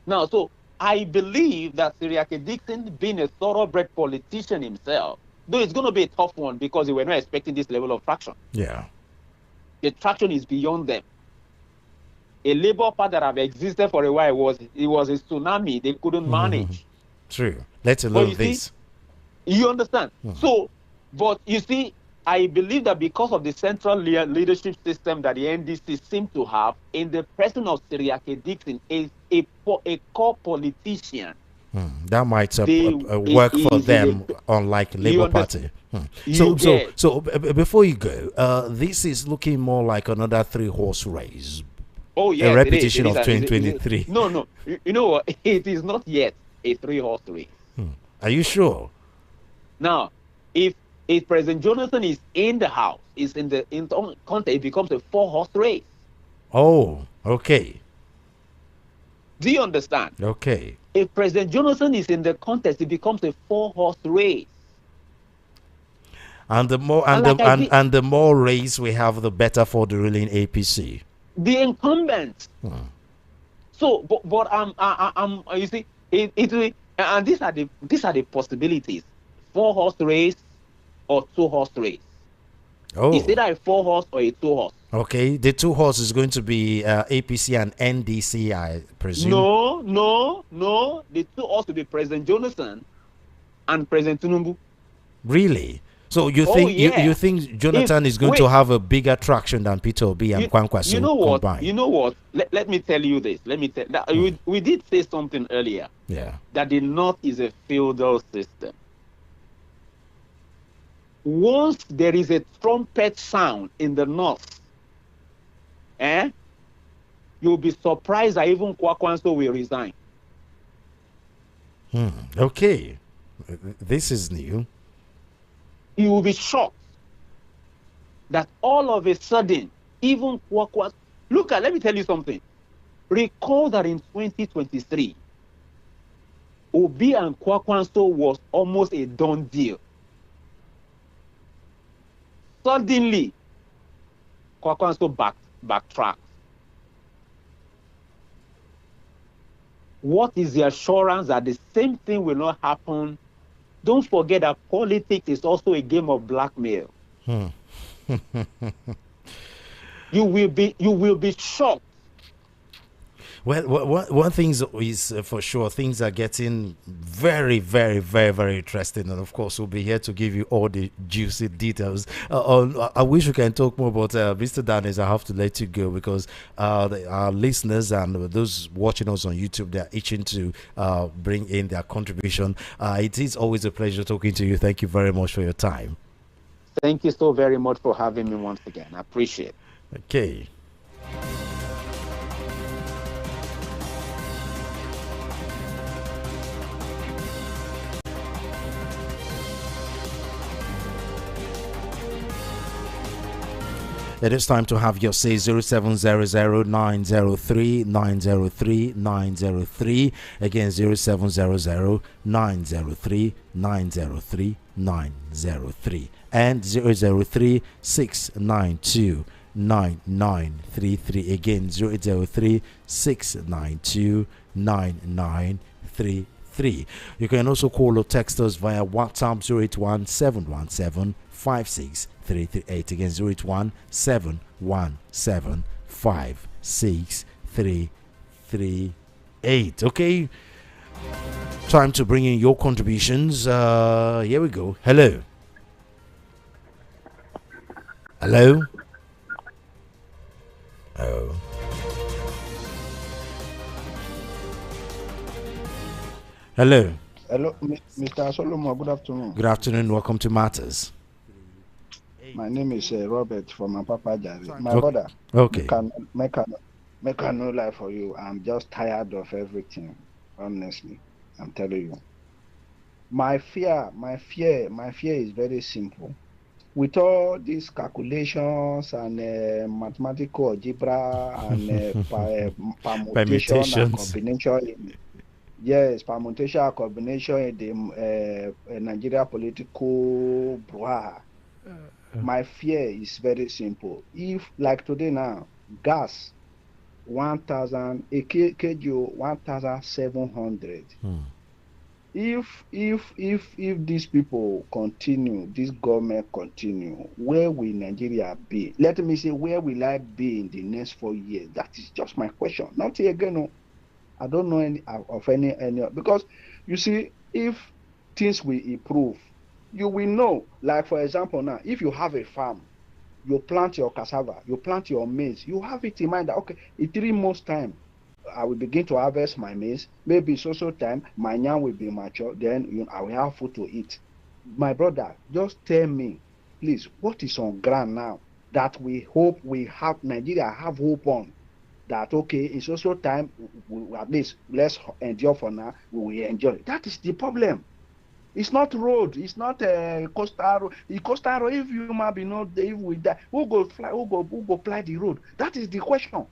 Now, so I believe that Siriake Dixon, being a thoroughbred politician himself, though it's going to be a tough one because they were not expecting this level of traction. Yeah. The traction is beyond them. A Labour Party that have existed for a while it was a tsunami they couldn't manage. True. Let alone this. You understand? So, but you see, I believe that because of the central leadership system that the NDC seem to have, in the person of Siriake Dixon, is a core politician. That might work for them, unlike Labour Party. So before you go, this is looking more like another three-horse race. Oh, yes, a repetition of 2023. No. You know what? It is not yet a three-horse race. Are you sure? Now, if President Jonathan is in the House, is in the contest, it becomes a four-horse race. Oh, okay. Do you understand? Okay. If President Jonathan is in the contest, it becomes a four-horse race. And the more and the more race we have, the better for the ruling APC. The incumbents. So, but you see, and these are the possibilities: four-horse race or two-horse race. Oh, it's either a four-horse or a two-horse. Okay, the two-horse is going to be APC and NDC, I presume. No. The two-horse will be President Jonathan and President Tinubu. Really? So you think you think Jonathan is going to have a bigger traction than Peter Obi and Kwankwaso combined? You know what? Let me tell you this. We did say something earlier. Yeah. That the North is a feudal system. Once there is a trumpet sound in the North, you'll be surprised that even Kwankwaso will resign. Okay. This is new. You will be shocked that all of a sudden, even Kwankwaso... let me tell you something. Recall that in 2023, Obi and Kwankwaso was almost a done deal. Suddenly, Kwankwaso backtracked. What is the assurance that the same thing will not happen? Don't forget that politics is also a game of blackmail. You will be shocked. Well, one thing is for sure, things are getting very, very, very, very interesting. And of course, we'll be here to give you all the juicy details. I wish we can talk more, but Mr. Daniels, I have to let you go because our listeners and those watching us on YouTube, they're itching to bring in their contribution. It is always a pleasure talking to you. Thank you very much for your time. Thank you so very much for having me once again. I appreciate it. Okay. It is time to have your say. 0700-903-903-903. Again, 0700-903-903-903. And 003-692-9933. Again, 003-692-9933. You can also call or text us via WhatsApp 081-717-56338. Again, 081-717-56338. Okay, time to bring in your contributions. Here we go. Hello. Oh. Hello. Hello, Mr. Solomon. Good afternoon. Good afternoon. Welcome to Matters. My name is Robert from Apapa Jari. My brother. Okay. Make a no lie for you. I'm just tired of everything. Honestly, I'm telling you. My fear is very simple. with all these calculations and mathematical algebra and permutation and Permutations. combination, yes, permutation and combination in the Nigeria political brouhaha. My fear is very simple. If, like today now, gas 1,000 a kg 1,700. If these people continue, this government continue, where will Nigeria be? Let me say, where will I be in the next 4 years? That is just my question. Not again. No, I don't know any because you see, if things will improve, you will know. Like for example, now, if you have a farm, you plant your cassava, you plant your maize, you have it in mind that okay, in 3 months' time, I will begin to harvest my maize. Maybe so time, my yam will be mature. Then I will have food to eat. My brother, just tell me, please, what is on ground now that we hope we have Nigeria have hope on that okay, in so time, at least let's endure for now. We will enjoy. That is the problem. It's not road. It's not a coastal road. The coastal road, if you might be not, if we die, who go fly? Who go fly the road? That is the question.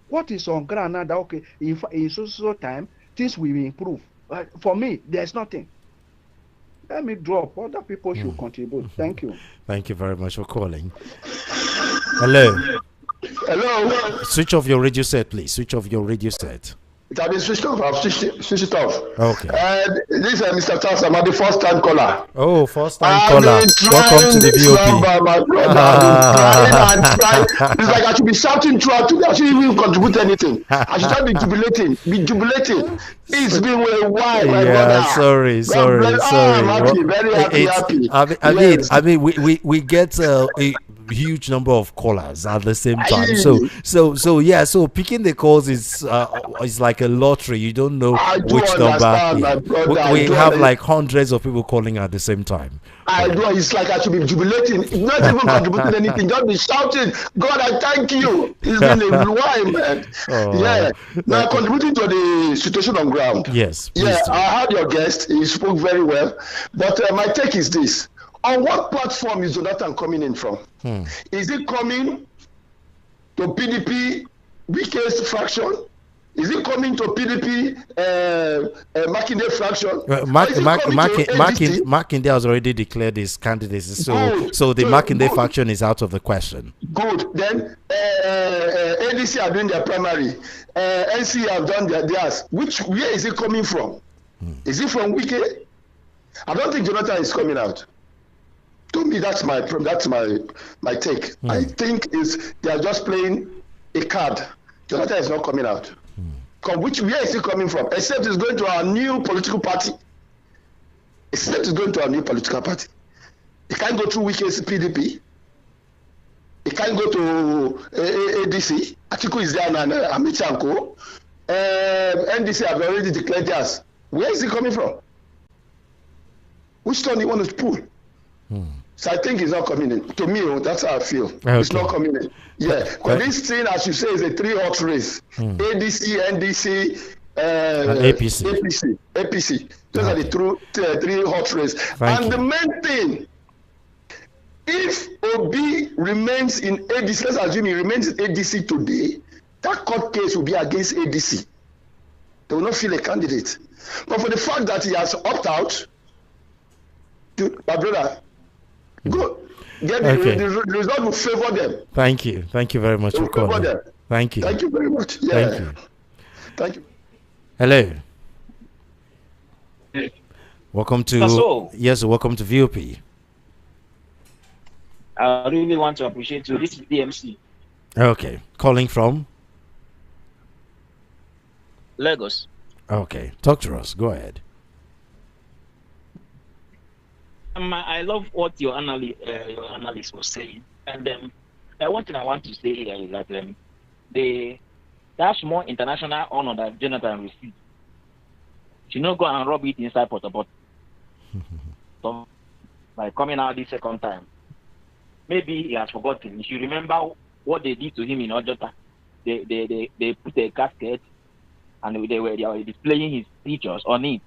What is on ground now that okay, in so time, things will improve. For me, there's nothing. Let me drop. Other people should contribute. Thank you. Thank you very much for calling. Hello. Hello. Switch off your radio set, please. Switch off your radio set. It has been switched off. I've switched it off. Okay. This is Mr. Charles. I'm the first time caller. Oh, first time caller. Welcome to the VOP. It's like I should be shouting throughout today. I shouldn't even contribute anything. I should just be jubilating. It's been a while, my brother. Sorry. I'm happy, very happy. I mean, we get a huge number of callers at the same time. So picking the calls is like a lottery. You don't know which number. We have like hundreds of people calling at the same time. I know. It's like I should be jubilating, not even contributing anything, just be shouting, God, I thank you. It's been a while, man. Now contributing to the situation on ground. Yes. I heard your guest. He spoke very well. But my take is this. On what platform is Jonathan coming in from? Is it coming to PDP, weakest fraction? Is it coming to PDP, Makinde fraction? Makinde has already declared his candidacy, so the Makinde faction is out of the question. Good. Then ADC are doing their primary. NC have done theirs. Where is it coming from? Is it from Wike? I don't think Jonathan is coming out. To me, that's my take. I think they are just playing a card. Jonathan is not coming out. Where is he coming from? Except he's going to our new political party. He can't go through Wike's PDP. He can't go to ADC. Atiku is there and Amichanko. NDC have already declared theirs. Where is he coming from? Which turn he wants to pull? So I think he's not coming in. To me, that's how I feel. Okay. It's not coming in. But this thing, as you say, is a 3-horse race. ADC, NDC, and APC. Those are the 3-horse race. The main thing, if Obi remains in ADC, let's assume he remains in ADC today, that court case will be against ADC. They will not feel a candidate. But for the fact that he has opted out, my brother, go get the result will favor them. Thank you very much for calling. Thank you very much. Thank you. Hello. Welcome to welcome to VOP. I really want to appreciate you. This is DMC. Okay, calling from Lagos. Okay, talk to us. Go ahead. I love what your analyst was saying, and one thing I want to say here is that that's more international honor that Jonathan received. You know, go and rub it inside Portobot. So, by coming out this second time, maybe he has forgotten. If you remember what they did to him in Ojota, they put a casket and they were displaying his pictures on it.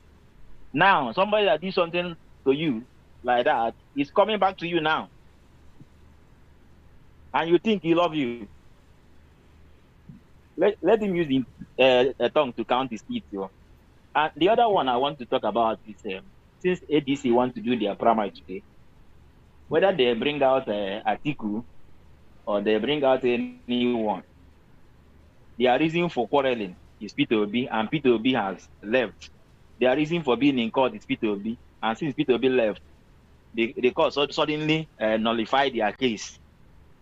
Now, somebody that did something to you like that is coming back to you now. and you think he love you. Let him use a tongue to count his teeth. And the other one I want to talk about is since ADC want to do their primary today, whether they bring out Atiku or they bring out anyone, their reason for quarreling is Peter Obi, and Peter Obi has left. Their reason for being in court is Peter Obi, and since Peter Obi left, the court suddenly nullify their case.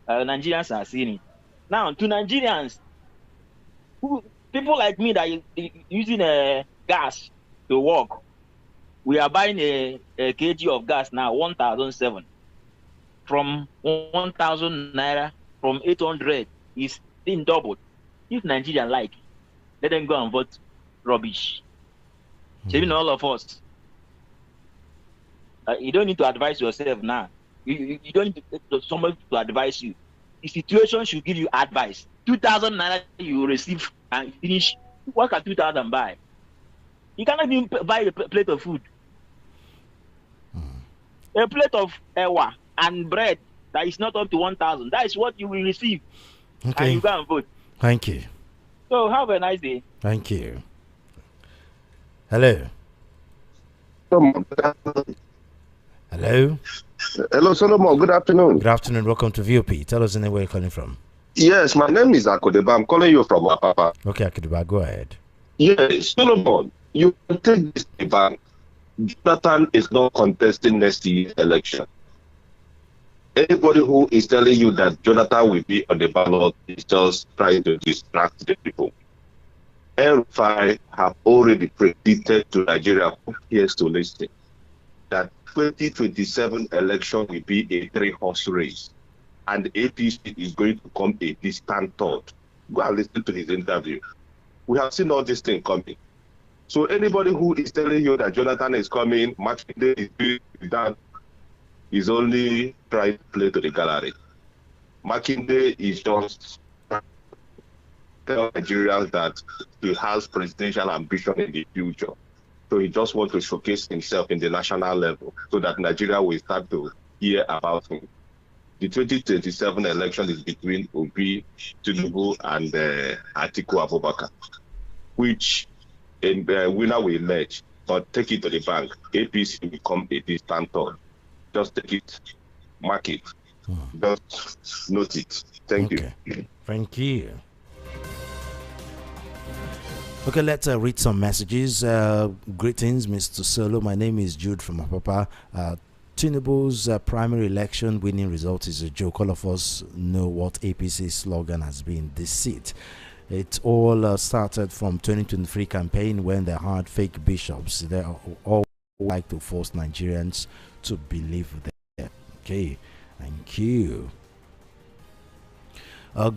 Nigerians are seeing it. Now, to Nigerians, people like me that using gas to work, we are buying a kg of gas now, 1,007. From 1,000 naira, from 800, is being doubled. If Nigeria like, let them go and vote rubbish. Saving all of us. You don't need to advise yourself now. You don't need somebody to advise you. The situation should give you advice. 2,000 naira you receive and finish. What can 2,000 buy? You cannot even buy a plate of food. A plate of ewa and bread that is not up to 1,000. That is what you will receive. Okay. And you go and vote. Thank you. So have a nice day. Thank you. Hello. Hello. Hello, Solomon. Good afternoon. Good afternoon. Welcome to VOP. Tell us anywhere you're calling from. Yes, my name is Akodeba. I'm calling you from Apapa. Okay, Akodeba, go ahead. Yes, Solomon, you can take this back. Jonathan is not contesting next year's election. Anybody who is telling you that Jonathan will be on the ballot is just trying to distract the people. El-Rufai have already predicted to Nigeria who cares to listen that 2027 election will be a three-horse race, and the APC is going to come a distant third. Go and listen to his interview. We have seen all these things coming. So anybody who is telling you that Jonathan is coming, Makinde is doing that, is only trying to play to the gallery. Makinde is just tell Nigerians that he has presidential ambition in the future. So he just wants to showcase himself in the national level so that Nigeria will start to hear about him. The 2027 election is between Obi, Tinubu, and Atiku Abubakar, which winner will emerge. But take it to the bank. APC will become a distant third. Just take it, mark it, just note it. Thank you. Thank you. Okay, let's read some messages. Greetings, Mr. Solo. My name is Jude from Apapa. Tinubu's primary election winning result is a joke. All of us know what APC's slogan has been, deceit. It all started from 2023 campaign when they had fake bishops. They all like to force Nigerians to believe them. Okay, thank you.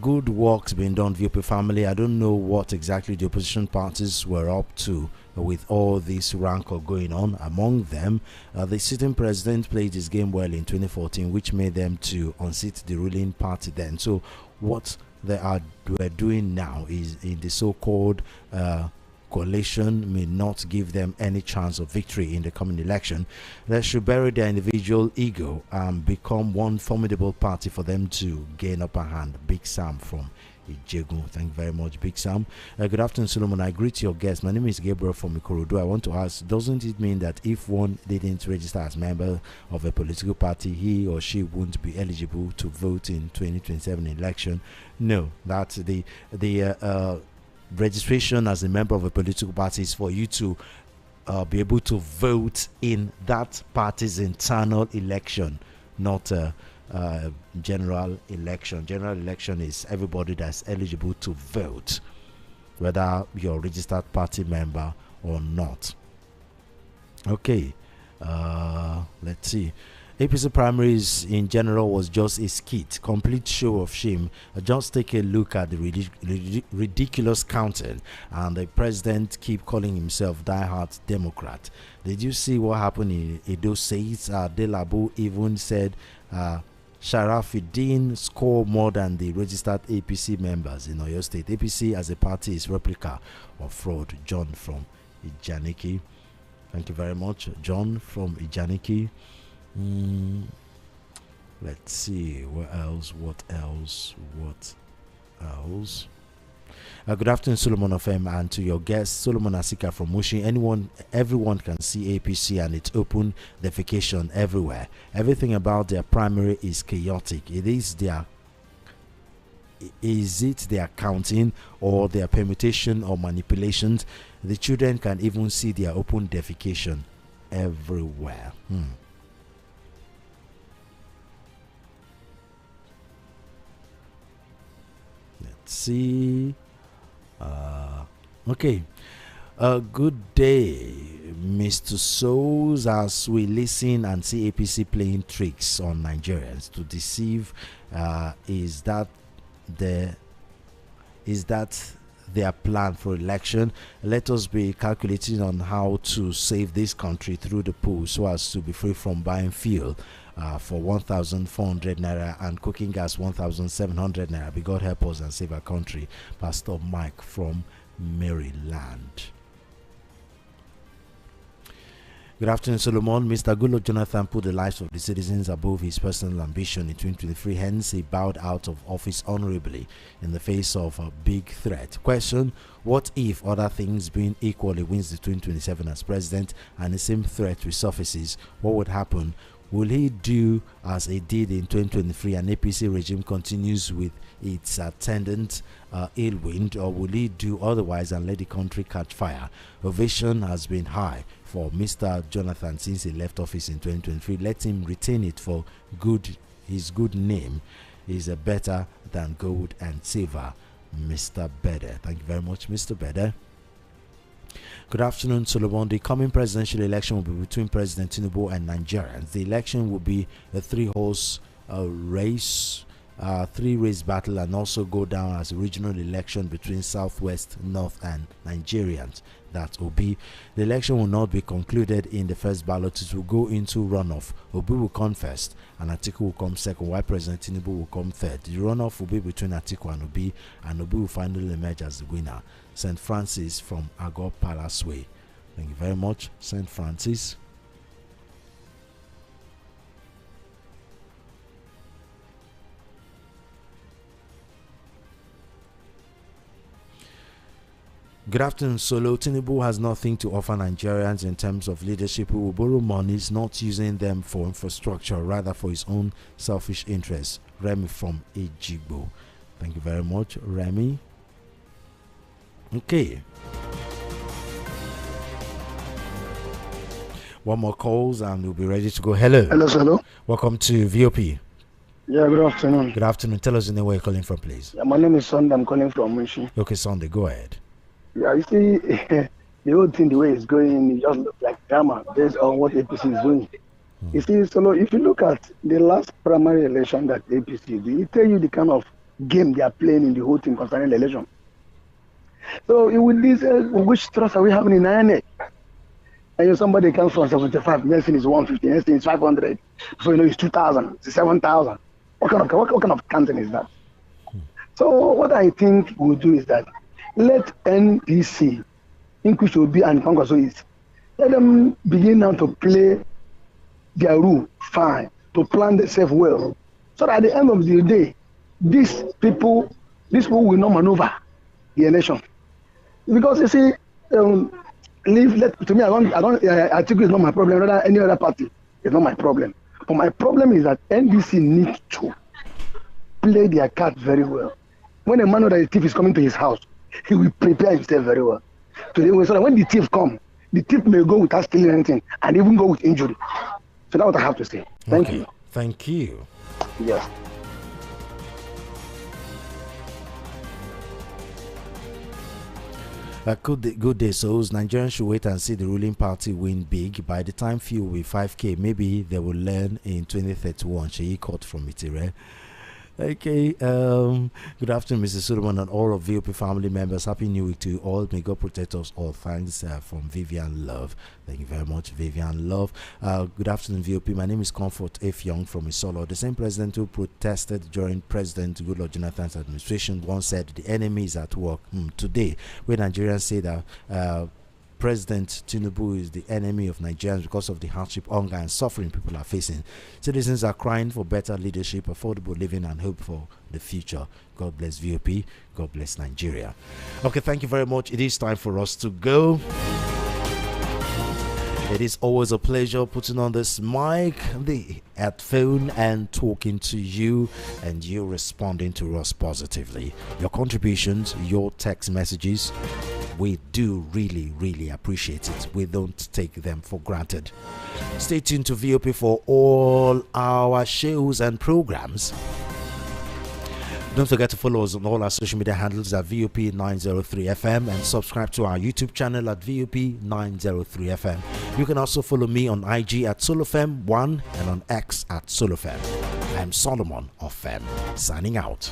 Good work's been done, VOP family. I don't know what exactly the opposition parties were up to with all this rancor going on among them. The sitting president played his game well in 2014, which made them to unseat the ruling party then. So what were doing now is in the so-called coalition may not give them any chance of victory in the coming election. They should bury their individual ego and become one formidable party for them to gain upper hand. Big Sam from Ijegu. Thank you very much, Big Sam. Good afternoon, Solomon. I greet your guest. My name is Gabriel from Ikorodu. I want to ask, doesn't it mean that if one didn't register as member of a political party, he or she won't be eligible to vote in 2027 election? No, that's the registration as a member of a political party is for you to be able to vote in that party's internal election, not general election. General election is everybody that's eligible to vote, whether you're a registered party member or not. Okay, let's see. APC primaries in general was just a skit, complete show of shame. Just take a look at the ridiculous counting, and the president keep calling himself diehard Democrat. Did you see what happened in Edo State? Delabu even said Sharafuddin scored more than the registered APC members in Oyo State. APC as a party is replica of fraud. John from Ijaniki. Thank you very much, John from Ijaniki. Let's see. What else? What else? What else? Good afternoon, Solomon Ofem, and to your guest, Solomon Asika from Mushi. Everyone can see APC, and it's open defecation everywhere. Everything about their primary is chaotic. Is it their counting or their permutation or manipulations? The children can even see their open defecation everywhere. Let's see. Okay. Good day, Mr. Souls, as we listen and see APC playing tricks on Nigerians to deceive. Is that their plan for election? Let us be calculating on how to save this country through the pool so as to be free from buying fuel for 1,400 naira and cooking gas 1,700 naira. May God help us and save our country. Pastor Mike from Maryland. Good afternoon, Solomon. Mr. Goodluck Jonathan put the lives of the citizens above his personal ambition in 2023. Hence, he bowed out of office honorably in the face of a big threat. Question: what if, other things being equal, he wins the 2027 as president and the same threat resurfaces? What would happen? Will he do as he did in 2023 and APC regime continues with its attendant ill wind, or will he do otherwise and let the country catch fire? Ovation has been high for Mr. Jonathan since he left office in 2023. Let him retain it for good. His good name is better than gold and silver. Mr. Bede. Thank you very much, Mr. Bede. Good afternoon, Solomon. The coming presidential election will be between President Tinubu and Nigerians. The election will be a three-horse race, three-race battle, and also go down as a regional election between Southwest, North, and Nigerians. That Obi. The election will not be concluded in the first ballot. It will go into runoff. Obi will come first, and Atiku will come second, while President Tinubu will come third. The runoff will be between Atiku and Obi will finally emerge as the winner. St. Francis from Agor Palace Way. Thank you very much, St. Francis. Good afternoon, Solo. Tinubu has nothing to offer Nigerians in terms of leadership. Who will borrow monies, not using them for infrastructure, rather for his own selfish interests. Remy from Ejigbo. Thank you very much, Remy. Okay. One more calls and we'll be ready to go. Hello. Hello. Welcome to VOP. Yeah, good afternoon. Good afternoon. Tell us the name where you're calling from, please. Yeah, my name is Sunday. I'm calling from Munshi. Okay, Sunday, go ahead. Yeah, you see, the whole thing, the way it's going, it just looks like drama based on what APC is doing. You see, so if you look at the last primary election that APC did, it tell you the kind of game they are playing in the whole thing concerning the election. So with this, which trust are we having in INEC? And somebody comes from 75, next thing is 150, next thing is 500. So it's 2,000, it's 7,000. What kind of counting is that? So what I think we'll do is that let NDC, Inquis Obi and Congress, let them begin now to play their role fine, to plan themselves well. So that at the end of the day, these people will not maneuver the election. Because you see, to me, I think it's not my problem. Rather, any other party is not my problem. But my problem is that NDC needs to play their card very well. When a man knows that the thief is coming to his house, he will prepare himself very well. So that when the thief comes, the thief may go without stealing anything and even go with injury. So that's what I have to say. Thank you. Thank you. Yes. Good day, souls. Nigerians should wait and see the ruling party win big. By the time few will be 5K, maybe they will learn in 2031. Sheyi caught from Itire. Okay, good afternoon, Mr. Solomon and all of VOP family members. Happy New Week to you all. May God protect us all. Thanks from Vivian Love. Thank you very much, Vivian Love. Good afternoon, VOP. My name is Comfort F. Young from Isolo. The same president who protested during President Goodluck Jonathan's administration once said the enemy is at work. Today, when Nigerians say that President Tinubu is the enemy of Nigerians because of the hardship, hunger, and suffering people are facing. Citizens are crying for better leadership, affordable living, and hope for the future. God bless VOP. God bless Nigeria. Okay, thank you very much. It is time for us to go. It is always a pleasure putting on this mic, the headphone, and talking to you, and you responding to us positively. Your contributions, your text messages, we do really appreciate it. We don't take them for granted. Stay tuned to VOP for all our shows and programs. Don't forget to follow us on all our social media handles at VOP903FM and subscribe to our YouTube channel at VOP903FM. You can also follow me on IG at SoloFem1 and on X at SoloFem. I'm Solomon Ofem, signing out.